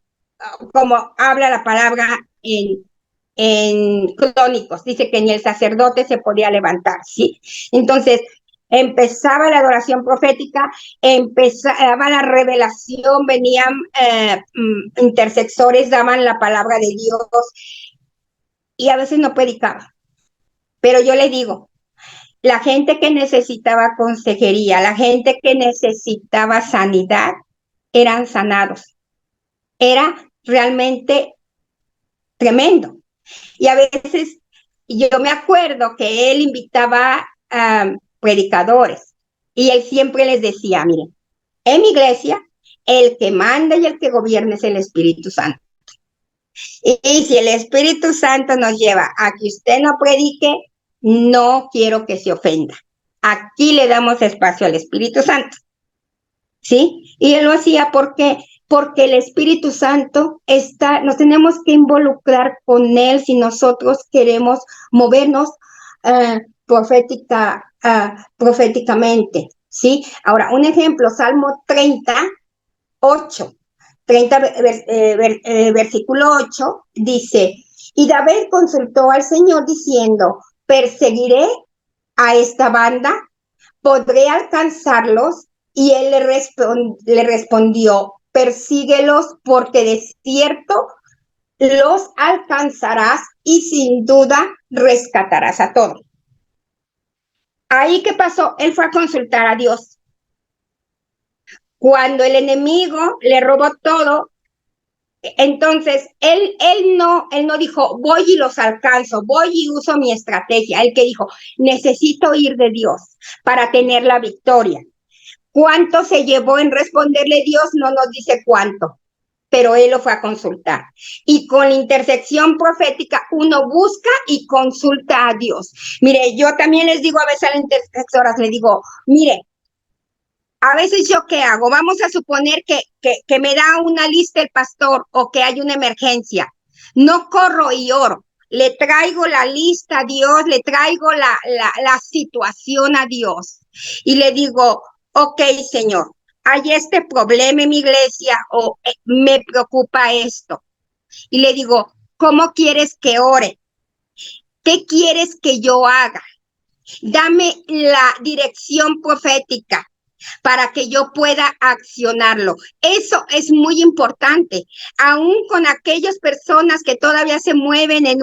Como habla la palabra en Crónicos, dice que ni el sacerdote se podía levantar, ¿sí? Entonces, empezaba la adoración profética, empezaba la revelación, venían intercesores, daban la palabra de Dios, y a veces no predicaba. Pero yo le digo, la gente que necesitaba consejería, la gente que necesitaba sanidad, eran sanados. Era realmente tremendo. Y a veces yo me acuerdo que él invitaba a predicadores y él siempre les decía, miren, en mi iglesia el que manda y el que gobierna es el Espíritu Santo. Y si el Espíritu Santo nos lleva a que usted no predique, no quiero que se ofenda. Aquí le damos espacio al Espíritu Santo, ¿sí? Y él lo hacía porque el Espíritu Santo nos tenemos que involucrar con él si nosotros queremos movernos proféticamente, ¿sí? Ahora, un ejemplo, Salmo 38, versículo 8, dice, y David consultó al Señor diciendo, ¿perseguiré a esta banda? ¿Podré alcanzarlos? Y él le respondió, persíguelos porque de cierto los alcanzarás y sin duda rescatarás a todos. Ahí, ¿qué pasó? Él fue a consultar a Dios. Cuando el enemigo le robó todo, entonces él no dijo, voy y los alcanzo, voy y uso mi estrategia. Él que dijo, necesito ir de Dios para tener la victoria. ¿Cuánto se llevó en responderle Dios? No nos dice cuánto, pero él lo fue a consultar. Y con la intersección profética uno busca y consulta a Dios. Mire, yo también les digo a veces a las intercesoras, le digo, mire, a veces yo qué hago, vamos a suponer que me da una lista el pastor o que hay una emergencia. No corro y oro, le traigo la lista a Dios, le traigo la situación a Dios y le digo, ok, Señor, hay este problema en mi iglesia o me preocupa esto. Y le digo, ¿cómo quieres que ore? ¿Qué quieres que yo haga? Dame la dirección profética para que yo pueda accionarlo. Eso es muy importante, aún con aquellas personas que todavía se mueven en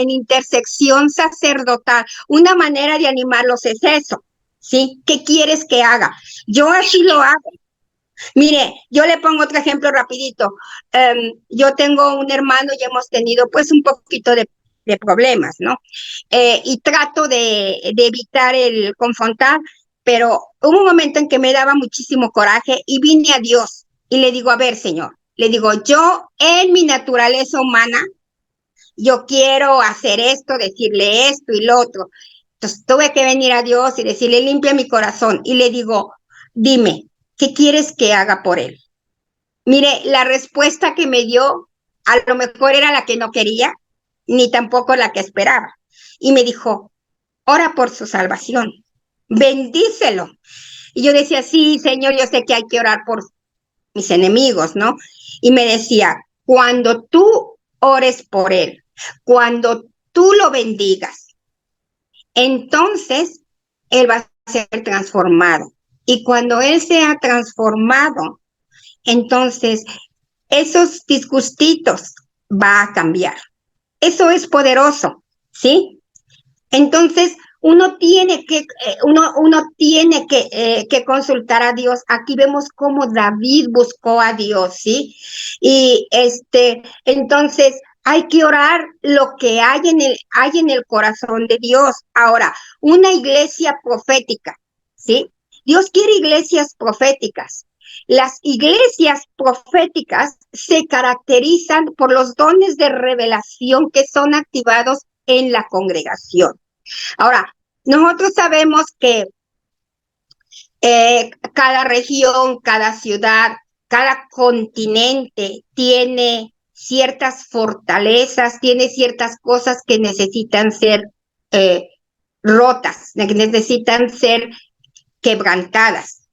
intersección sacerdotal. Una manera de animarlos es eso, ¿sí? ¿Qué quieres que haga? Yo así lo hago. Mire, yo le pongo otro ejemplo rapidito. Yo tengo un hermano y hemos tenido pues un poquito de problemas, ¿no? Y trato de evitar el confrontar, pero hubo un momento en que me daba muchísimo coraje y vine a Dios y le digo, a ver, Señor, le digo, yo en mi naturaleza humana, yo quiero hacer esto, decirle esto y lo otro. Entonces tuve que venir a Dios y decirle, limpia mi corazón. Y le digo, dime, ¿qué quieres que haga por él? Mire, la respuesta que me dio a lo mejor era la que no quería, ni tampoco la que esperaba. Y me dijo, ora por su salvación, bendícelo. Y yo decía, sí, Señor, yo sé que hay que orar por mis enemigos, ¿no? Y me decía, cuando tú ores por él, cuando tú lo bendigas, entonces él va a ser transformado. Y cuando él sea transformado, entonces esos disgustitos va a cambiar. Eso es poderoso, ¿sí? Entonces, uno tiene que consultar a Dios. Aquí vemos cómo David buscó a Dios, ¿sí? Y entonces hay que orar lo que hay en el corazón de Dios. Ahora, una iglesia profética, ¿sí? Dios quiere iglesias proféticas. Las iglesias proféticas se caracterizan por los dones de revelación que son activados en la congregación. Ahora, nosotros sabemos que cada región, cada ciudad, cada continente tiene ciertas fortalezas, tiene ciertas cosas que necesitan ser rotas, que necesitan ser quebrantadas.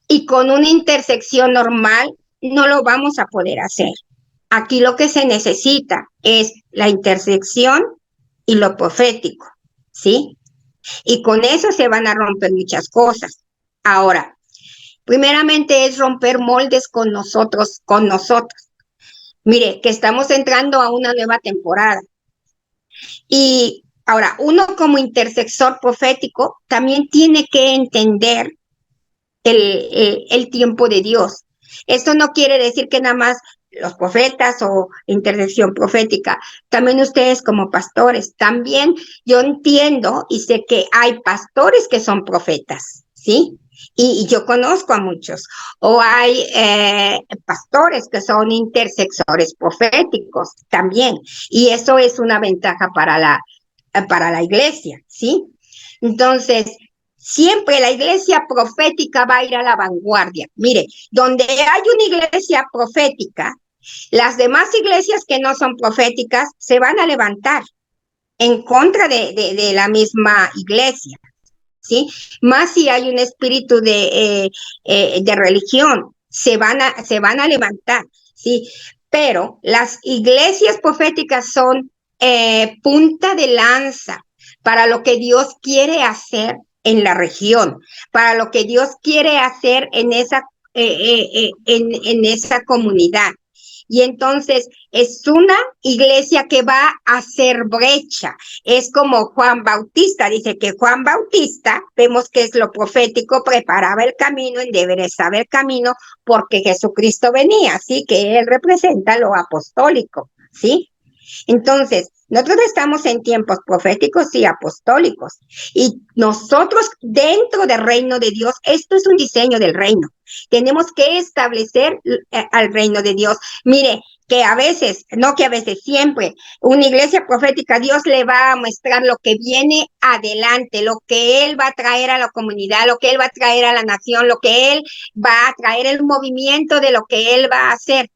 Y con una intersección normal no lo vamos a poder hacer. Aquí lo que se necesita es la intersección y lo profético, ¿sí? Y con eso se van a romper muchas cosas. Ahora, primeramente es romper moldes con nosotros, con nosotros. Mire, que estamos entrando a una nueva temporada. Y ahora, uno como intercesor profético también tiene que entender el tiempo de Dios. Esto no quiere decir que nada más los profetas o intercesión profética, también ustedes como pastores, también yo entiendo y sé que hay pastores que son profetas, ¿sí? Y yo conozco a muchos, o hay pastores que son intercesores proféticos también, y eso es una ventaja para la iglesia, ¿sí? Entonces, siempre la iglesia profética va a ir a la vanguardia. Mire, donde hay una iglesia profética, las demás iglesias que no son proféticas se van a levantar en contra de la misma iglesia, ¿sí? Más si hay un espíritu de religión, se van a levantar, ¿sí? Pero las iglesias proféticas son punta de lanza para lo que Dios quiere hacer en la región, para lo que Dios quiere hacer en esa comunidad. Y entonces es una iglesia que va a hacer brecha. Es como Juan Bautista, dice que Juan Bautista, vemos que es lo profético, preparaba el camino, enderezaba el camino, porque Jesucristo venía, ¿sí? Que él representa lo apostólico, ¿sí? Entonces, nosotros estamos en tiempos proféticos y apostólicos, y nosotros dentro del reino de Dios, esto es un diseño del reino, tenemos que establecer al reino de Dios. Mire, que a veces, no que a veces, siempre, una iglesia profética, Dios le va a mostrar lo que viene adelante, lo que Él va a traer a la comunidad, lo que Él va a traer a la nación, lo que Él va a traer, el movimiento de lo que Él va a hacer.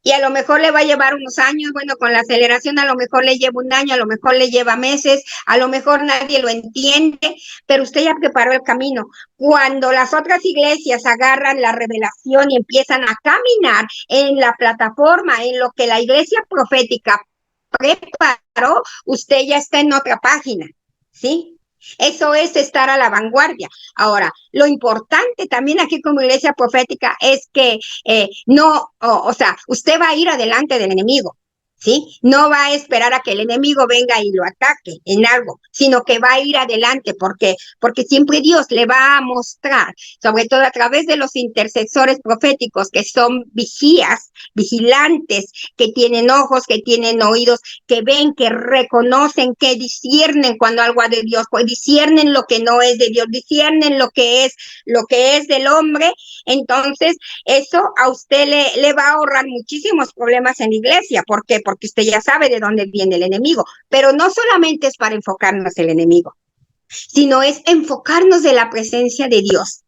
Y a lo mejor le va a llevar unos años, bueno, con la aceleración a lo mejor le lleva un año, a lo mejor le lleva meses, a lo mejor nadie lo entiende, pero usted ya preparó el camino. Cuando las otras iglesias agarran la revelación y empiezan a caminar en la plataforma, en lo que la iglesia profética preparó, usted ya está en otra página, ¿sí? Eso es estar a la vanguardia. Ahora, lo importante también aquí como iglesia profética es que o sea, usted va a ir adelante del enemigo, ¿sí? No va a esperar a que el enemigo venga y lo ataque en algo, sino que va a ir adelante porque siempre Dios le va a mostrar, sobre todo a través de los intercesores proféticos que son vigilantes, que tienen ojos, que tienen oídos, que ven, que reconocen, que disciernen cuando algo es de Dios, pues disciernen lo que no es de Dios, disciernen lo que es del hombre. Entonces, eso a usted le va a ahorrar muchísimos problemas en la iglesia. ¿Por qué? Porque usted ya sabe de dónde viene el enemigo. Pero no solamente es para enfocarnos en el enemigo, sino es enfocarnos de la presencia de Dios.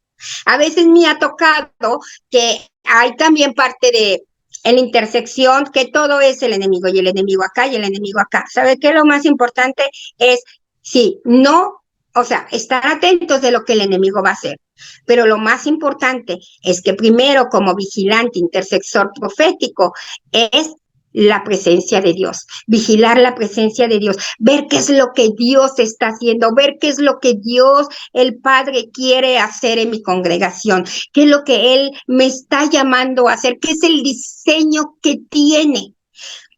A veces me ha tocado que hay también parte de en la intersección, que todo es el enemigo y el enemigo acá y el enemigo acá. ¿Sabe qué? Lo más importante es, sí, no, o sea, estar atentos de lo que el enemigo va a hacer. Pero lo más importante es que primero, como vigilante, intercesor profético, es la presencia de Dios, vigilar la presencia de Dios, ver qué es lo que Dios está haciendo, ver qué es lo que Dios, el Padre, quiere hacer en mi congregación, qué es lo que Él me está llamando a hacer, qué es el diseño que tiene.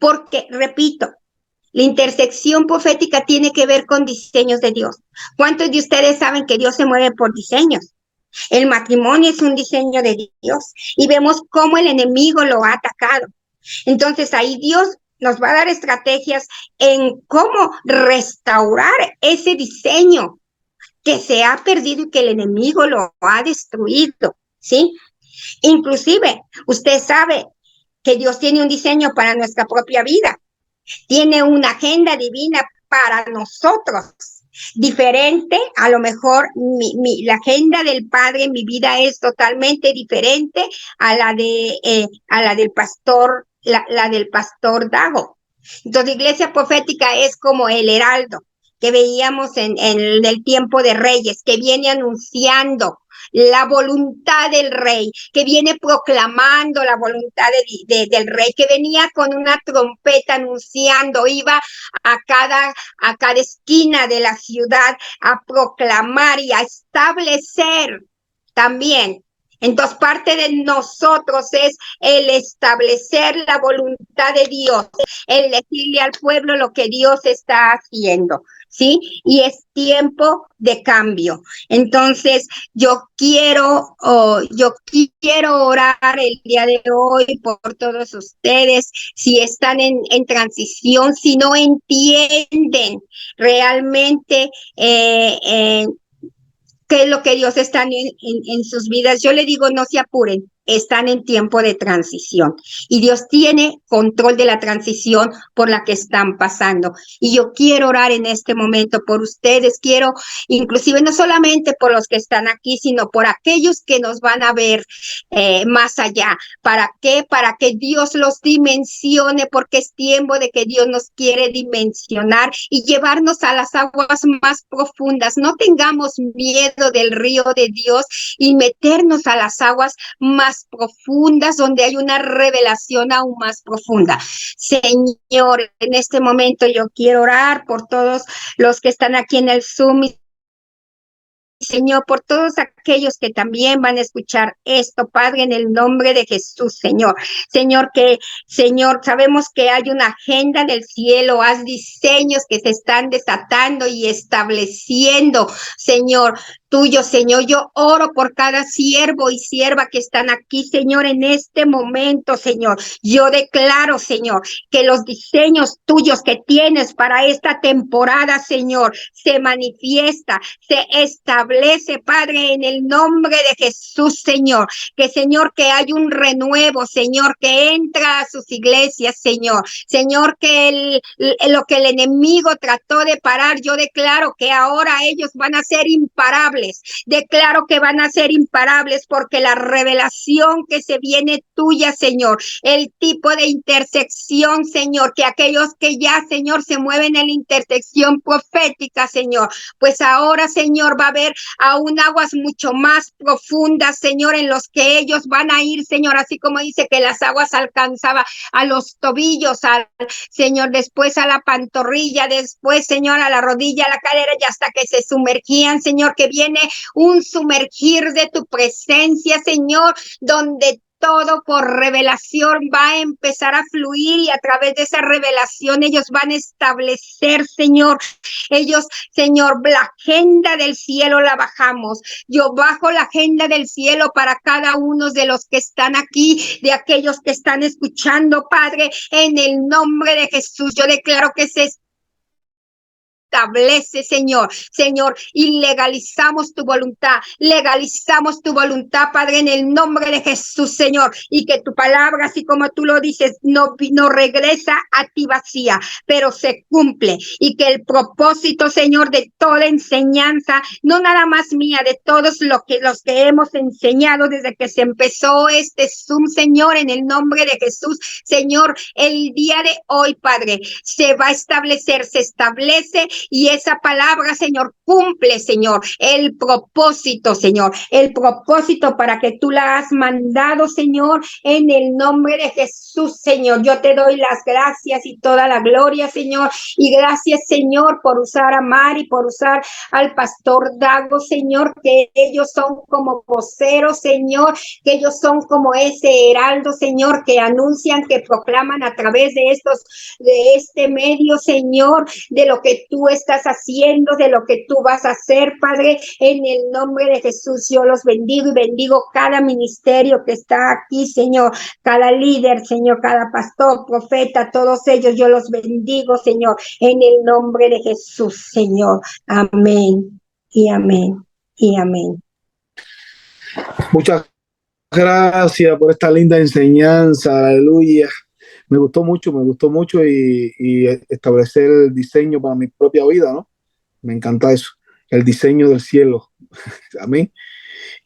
Porque, repito, la intersección profética tiene que ver con diseños de Dios. ¿Cuántos de ustedes saben que Dios se mueve por diseños? El matrimonio es un diseño de Dios y vemos cómo el enemigo lo ha atacado. Entonces ahí Dios nos va a dar estrategias en cómo restaurar ese diseño que se ha perdido y que el enemigo lo ha destruido, ¿sí? Inclusive, usted sabe que Dios tiene un diseño para nuestra propia vida, tiene una agenda divina para nosotros, diferente. A lo mejor la agenda del Padre en mi vida es totalmente diferente a la del pastor, la del pastor Dago. Entonces, iglesia profética es como el heraldo que veíamos en el tiempo de Reyes, que viene anunciando la voluntad del rey, que viene proclamando la voluntad del rey, que venía con una trompeta anunciando, iba a cada esquina de la ciudad a proclamar y a establecer también. Entonces, parte de nosotros es el establecer la voluntad de Dios, el decirle al pueblo lo que Dios está haciendo, ¿sí? Y es tiempo de cambio. Entonces, yo quiero orar el día de hoy por todos ustedes, si están en transición, si no entienden realmente qué es lo que Dios está en sus vidas. Yo le digo, no se apuren, están en tiempo de transición y Dios tiene control de la transición por la que están pasando. Y yo quiero orar en este momento por ustedes, quiero inclusive no solamente por los que están aquí, sino por aquellos que nos van a ver más allá. ¿Para qué? Para que Dios los dimensione, porque es tiempo de que Dios nos quiere dimensionar y llevarnos a las aguas más profundas. No tengamos miedo del río de Dios y meternos a las aguas más profundas, donde hay una revelación aún más profunda. Señor, en este momento yo quiero orar por todos los que están aquí en el Zoom, Señor, por todos aquellos que también van a escuchar esto, Padre, en el nombre de Jesús, Señor. Señor, sabemos que hay una agenda del cielo, hay diseños que se están desatando y estableciendo, Señor, tuyo, Señor. Yo oro por cada siervo y sierva que están aquí, Señor, en este momento, Señor. Yo declaro, Señor, que los diseños tuyos que tienes para esta temporada, Señor, se manifiesta, se establece, Padre, en el nombre de Jesús, Señor. Que, Señor, que hay un renuevo, Señor, que entra a sus iglesias, Señor. Señor, que lo que el enemigo trató de parar, yo declaro que ahora ellos van a ser imparables. Declaro que van a ser imparables porque la revelación que se viene tuya, Señor, el tipo de intersección, Señor, que aquellos que ya, Señor, se mueven en la intersección profética, Señor, pues ahora, Señor, va a haber aún aguas mucho más profundas, Señor, en los que ellos van a ir, Señor, así como dice que las aguas alcanzaban a los tobillos, Señor, después a la pantorrilla, después, Señor, a la rodilla, a la cadera y hasta que se sumergían, Señor, que viene un sumergir de tu presencia, Señor, donde todo por revelación va a empezar a fluir y a través de esa revelación ellos van a establecer, Señor, Señor, la agenda del cielo la bajamos. Yo bajo la agenda del cielo para cada uno de los que están aquí, de aquellos que están escuchando, Padre, en el nombre de Jesús. Yo declaro que se establece, Señor. Señor, y legalizamos tu voluntad, Padre, en el nombre de Jesús, Señor, y que tu palabra, así como tú lo dices, no regresa a ti vacía, pero se cumple, y que el propósito, Señor, de toda enseñanza, no nada más mía, de todos los que hemos enseñado desde que se empezó este Zoom, Señor, en el nombre de Jesús, Señor, el día de hoy, Padre, se va a establecer, se establece, y esa palabra, Señor, cumple, Señor, el propósito, Señor, el propósito para que tú la has mandado, Señor, en el nombre de Jesús, Señor. Yo te doy las gracias y toda la gloria, Señor, y gracias, Señor, por usar a Mari, por usar al pastor Dago, Señor, que ellos son como voceros, Señor, que ellos son como ese heraldo, Señor, que anuncian, que proclaman a través de este medio, Señor, de lo que tú estás haciendo, de lo que tú vas a hacer, Padre, en el nombre de Jesús. Yo los bendigo y bendigo cada ministerio que está aquí, Señor, cada líder, Señor, cada pastor, profeta, todos ellos, yo los bendigo, Señor, en el nombre de Jesús, Señor. Amén y amén y amén. Muchas gracias por esta linda enseñanza, aleluya. Me gustó mucho y establecer el diseño para mi propia vida, ¿no? Me encanta eso, el diseño del cielo. Amén.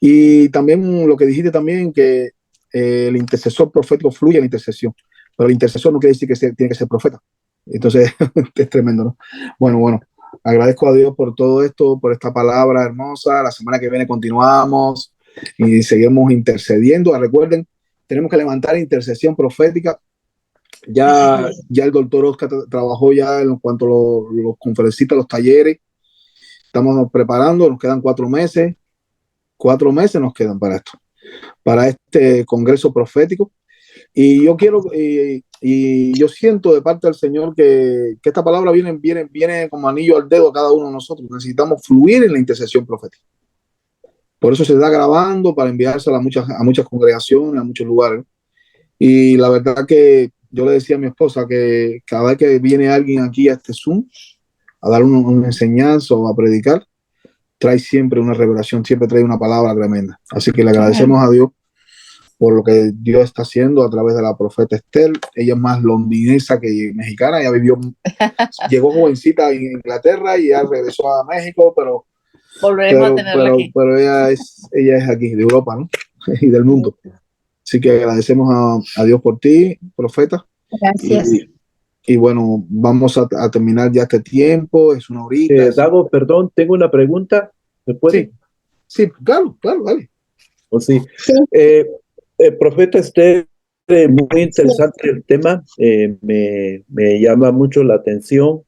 Y también lo que dijiste también, que el intercesor profético fluye en la intercesión, pero el intercesor no quiere decir que tiene que ser profeta. Entonces, es tremendo, ¿no? Bueno, agradezco a Dios por todo esto, por esta palabra hermosa. La semana que viene continuamos y seguimos intercediendo. Recuerden, tenemos que levantar intercesión profética. Ya el doctor Oscar trabajó ya en cuanto a los conferencistas, los talleres. Estamos preparando, nos quedan 4 meses. 4 meses nos quedan para este congreso profético. Y yo quiero, y yo siento de parte del Señor que esta palabra viene como anillo al dedo a cada uno de nosotros. Necesitamos fluir en la intercesión profética. Por eso se está grabando para enviársela a muchas congregaciones, a muchos lugares. Y la verdad que yo le decía a mi esposa que cada vez que viene alguien aquí a este Zoom a dar una enseñanza o a predicar, trae siempre una revelación, siempre trae una palabra tremenda. Así que le agradecemos a Dios por lo que Dios está haciendo a través de la profeta Esther. Ella es más londinesa que mexicana. Ella llegó jovencita en Inglaterra y ya regresó a México, pero ella es aquí, de Europa, ¿no? Y del mundo. Así que agradecemos a Dios por ti, profeta. Gracias. Y bueno, vamos a terminar ya este tiempo. Es una horita. Dago, perdón, tengo una pregunta. ¿Me puede? Sí, claro, dale. ¿O sí? Sí. Profeta Esther, muy interesante el tema. Me llama mucho la atención.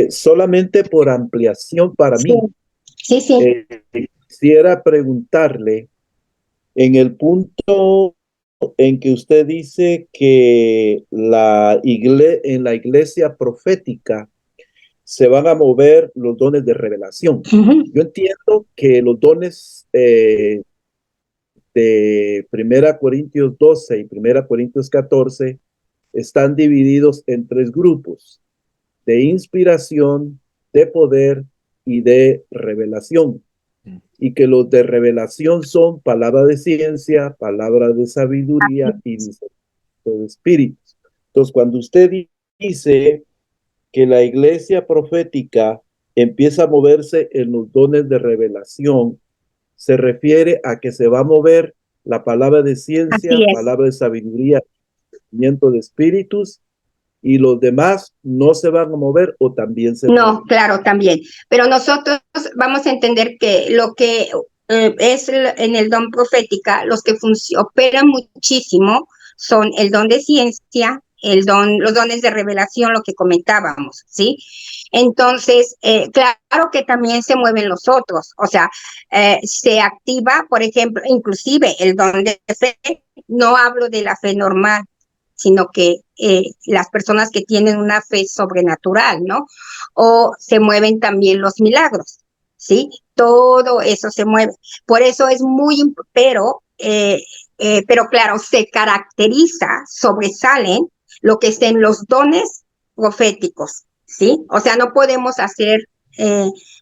Solamente por ampliación para mí. Sí. Quisiera preguntarle, en el punto en que usted dice que en la iglesia profética se van a mover los dones de revelación. Yo entiendo que los dones de 1 Corintios 12 y 1 Corintios 14 están divididos en 3 grupos: de inspiración, de poder y de revelación. Y que los de revelación son palabra de ciencia, palabra de sabiduría y de espíritus. Entonces, cuando usted dice que la iglesia profética empieza a moverse en los dones de revelación, se refiere a que se va a mover la palabra de ciencia, palabra de sabiduría, conocimiento de espíritus, y los demás no se van a mover, o también se No, claro, también. Pero nosotros vamos a entender que lo que es en el don profética, los que operan muchísimo son el don de ciencia, los dones de revelación, lo que comentábamos, ¿sí? Entonces, claro que también se mueven los otros, o sea, se activa, por ejemplo, inclusive el don de fe. No hablo de la fe normal, sino que las personas que tienen una fe sobrenatural, ¿no? O se mueven también los milagros, ¿sí? Todo eso se mueve. Por eso es muy, pero claro, se caracteriza, sobresalen lo que es en los dones proféticos, ¿sí? O sea, no podemos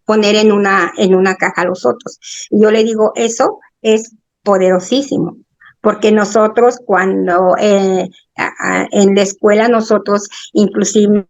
poner en una caja a los otros. Y yo le digo, eso es poderosísimo, porque nosotros cuando en la escuela nosotros inclusive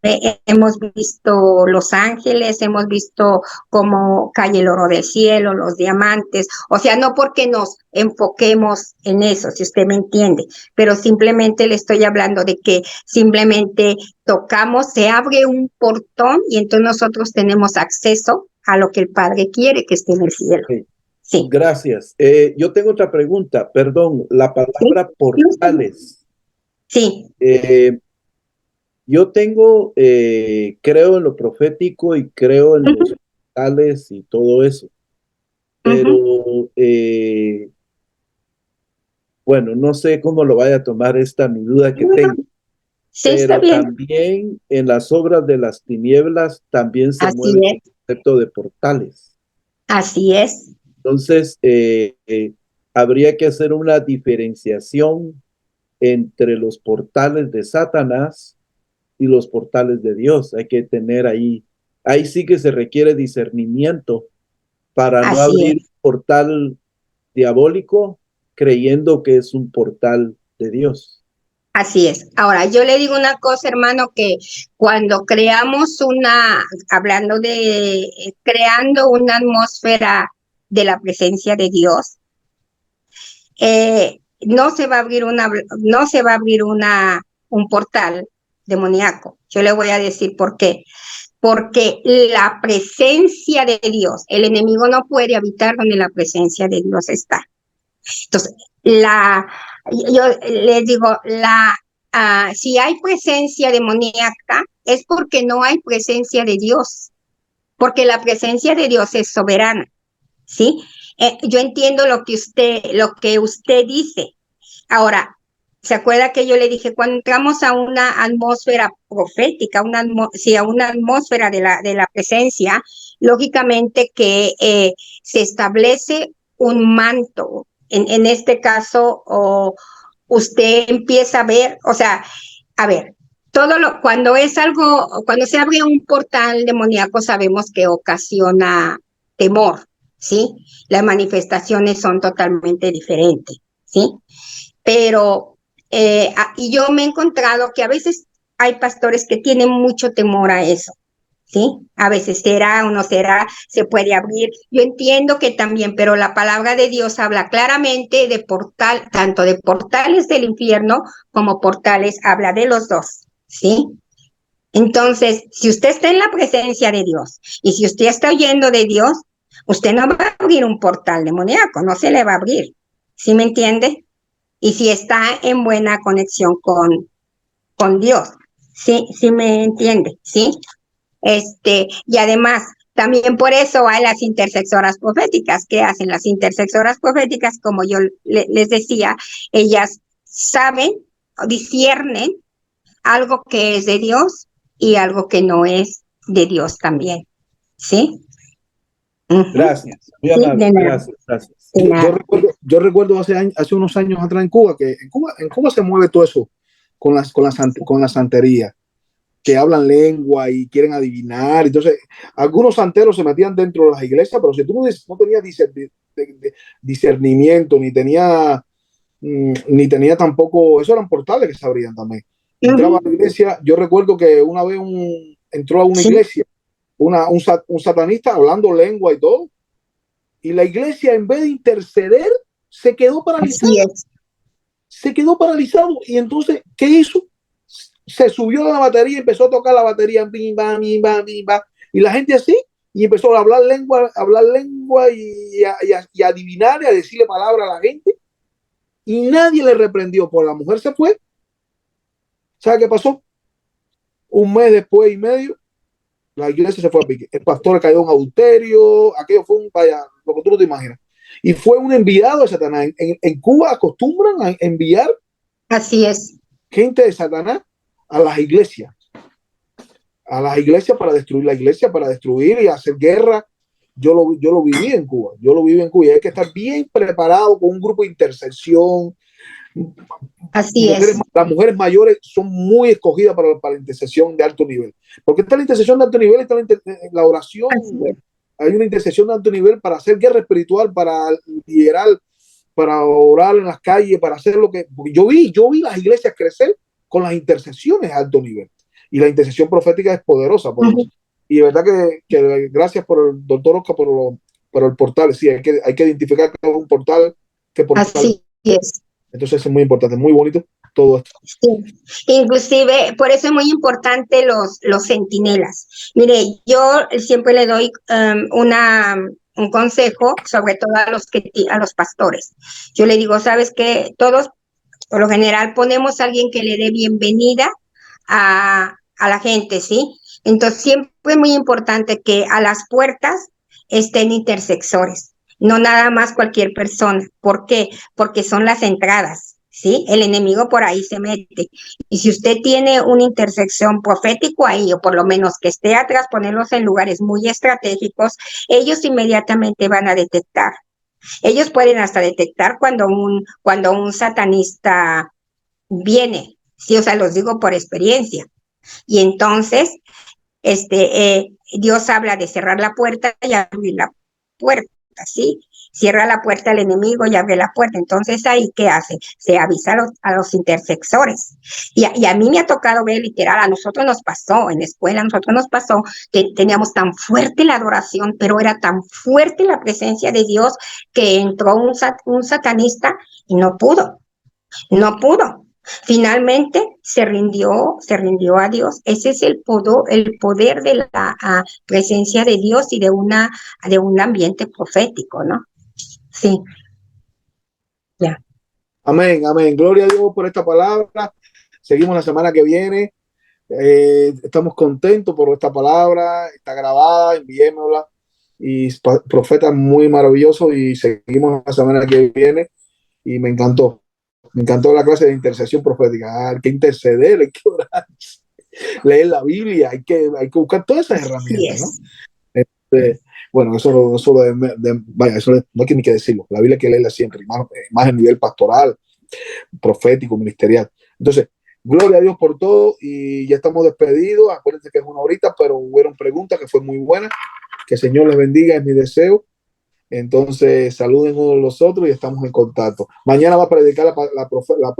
hemos visto los ángeles, hemos visto cómo cae el oro del cielo, los diamantes, o sea, no porque nos enfoquemos en eso, si usted me entiende, pero simplemente le estoy hablando de que simplemente tocamos, se abre un portón y entonces nosotros tenemos acceso a lo que el Padre quiere que esté en el cielo. Sí. Sí. Gracias. Yo tengo otra pregunta, perdón, la palabra Sí. portales. Sí. Yo tengo, creo en lo profético y creo en los portales y todo eso, pero bueno, no sé cómo lo vaya a tomar esta mi duda que tengo, Sí, está pero bien. también en las obras de las tinieblas también se Así mueve el es. concepto de portales. Así es. Entonces, habría que hacer una diferenciación entre los portales de Satanás y los portales de Dios. Hay que tener ahí sí que se requiere discernimiento para no Así abrir un es. portal diabólico creyendo que es un portal de Dios. Así es. Ahora, yo le digo una cosa, hermano, que cuando hablando de creando una atmósfera de la presencia de Dios, no se va a abrir un portal demoníaco. Yo le voy a decir por qué. Porque la presencia de Dios, el enemigo no puede habitar donde la presencia de Dios está. Entonces, yo les digo, si hay presencia demoníaca, es porque no hay presencia de Dios, porque la presencia de Dios es soberana, ¿sí? Yo entiendo lo que usted dice. Ahora, ¿se acuerda que yo le dije, cuando entramos a una atmósfera profética, a una atmósfera de la presencia, lógicamente que se establece un manto. En este caso, usted empieza a ver, o sea, a ver, cuando se abre un portal demoníaco, sabemos que ocasiona temor, ¿sí? Las manifestaciones son totalmente diferentes, ¿sí? Pero, y yo me he encontrado que a veces hay pastores que tienen mucho temor a eso, ¿sí? A veces será o no será, se puede abrir. Yo entiendo que también, pero la palabra de Dios habla claramente de tanto de portales del infierno como portales, habla de los dos, ¿sí? Entonces, si usted está en la presencia de Dios y si usted está oyendo de Dios, usted no va a abrir un portal demoníaco, no se le va a abrir, ¿sí me entiende? Y si está en buena conexión con Dios, sí me entiende, ¿sí? Y además, también por eso hay las intercesoras proféticas. ¿Qué hacen las intercesoras proféticas? Como yo les decía, ellas saben, disciernen algo que es de Dios y algo que no es de Dios también, ¿sí? Gracias, muy Sí, amable, de nada. gracias. De nada. Yo recuerdo hace unos años atrás en Cuba, que en Cuba se mueve todo eso con la santería, que hablan lengua y quieren adivinar. Entonces, algunos santeros se metían dentro de las iglesias, pero si tú no tenías discernimiento, ni tenía tampoco, eso eran portales que se abrían también. Entraba a la iglesia, yo recuerdo que una vez entró a una Sí. iglesia un satanista hablando lengua y todo, y la iglesia en vez de interceder se quedó paralizada. Así es. Se quedó paralizado y entonces, ¿qué hizo? Se subió a la batería y empezó a tocar la batería, bim, bam, bim, bam, bim, bam, y la gente así, y empezó a hablar lengua y a adivinar y a decirle palabras a la gente, y nadie le reprendió, por la mujer se fue. ¿Sabe qué pasó? Un mes después y medio, la iglesia se fue a pique. El pastor cayó en adulterio, aquello fue lo que tú no te imaginas. Y fue un enviado de Satanás. En Cuba acostumbran a enviar Así es. gente de Satanás a las iglesias para destruir la iglesia, para destruir y hacer guerra. Yo lo viví en Cuba, y hay que estar bien preparado con un grupo de intercesión. Así es. Las mujeres mayores son muy escogidas para la intercesión de alto nivel. Porque está la intercesión de alto nivel, está la oración. Hay una intercesión de alto nivel para hacer guerra espiritual, para liderar, para orar en las calles, para hacer lo que... Yo vi las iglesias crecer con las intercesiones a alto nivel. Y la intercesión profética es poderosa por eso. Y de verdad que gracias por el doctor Oscar por el portal. Sí, hay que identificar que es un portal. Así es. Entonces es muy importante, muy bonito todo esto. Sí. Inclusive, por eso es muy importante los centinelas. Mire, yo siempre le doy un consejo, sobre todo a los pastores. Yo le digo, ¿sabes qué? Todos, por lo general, ponemos a alguien que le dé bienvenida a la gente, ¿sí? Entonces, siempre es muy importante que a las puertas estén intercesores, no nada más cualquier persona. ¿Por qué? Porque son las entradas, ¿sí? El enemigo por ahí se mete. Y si usted tiene una intersección profético ahí, o por lo menos que esté atrás, ponerlos en lugares muy estratégicos, ellos inmediatamente van a detectar. Ellos pueden hasta detectar cuando un satanista viene, sí, o sea, los digo por experiencia. Y entonces, Dios habla de cerrar la puerta y abrir la puerta, ¿sí? Cierra la puerta al enemigo y abre la puerta. Entonces, ahí, ¿qué hace? Se avisa a los intercesores. Y a mí me ha tocado ver literal, a nosotros nos pasó, en la escuela, a nosotros nos pasó que teníamos tan fuerte la adoración, pero era tan fuerte la presencia de Dios que entró un satanista y no pudo. Finalmente se rindió a Dios. Ese es el poder de la presencia de Dios y de un ambiente profético, ¿no? Sí. Ya. Amén, amén. Gloria a Dios por esta palabra. Seguimos la semana que viene. Estamos contentos por esta palabra. Está grabada, enviémosla. Y profeta muy maravilloso. Y seguimos la semana que viene. Y me encantó. Me encantó la clase de intercesión profética. Hay que interceder, hay que orar, leer la Biblia, hay que buscar todas esas herramientas, ¿no? Bueno, eso vaya, eso no hay que ni que decirlo. La Biblia hay que leerla siempre, más en nivel pastoral, profético, ministerial. Entonces, gloria a Dios por todo y ya estamos despedidos. Acuérdense que es una horita, pero hubieron preguntas que fue muy buena. Que el Señor les bendiga, es mi deseo. Entonces, saluden unos a los otros y estamos en contacto. Mañana va a predicar la profeta.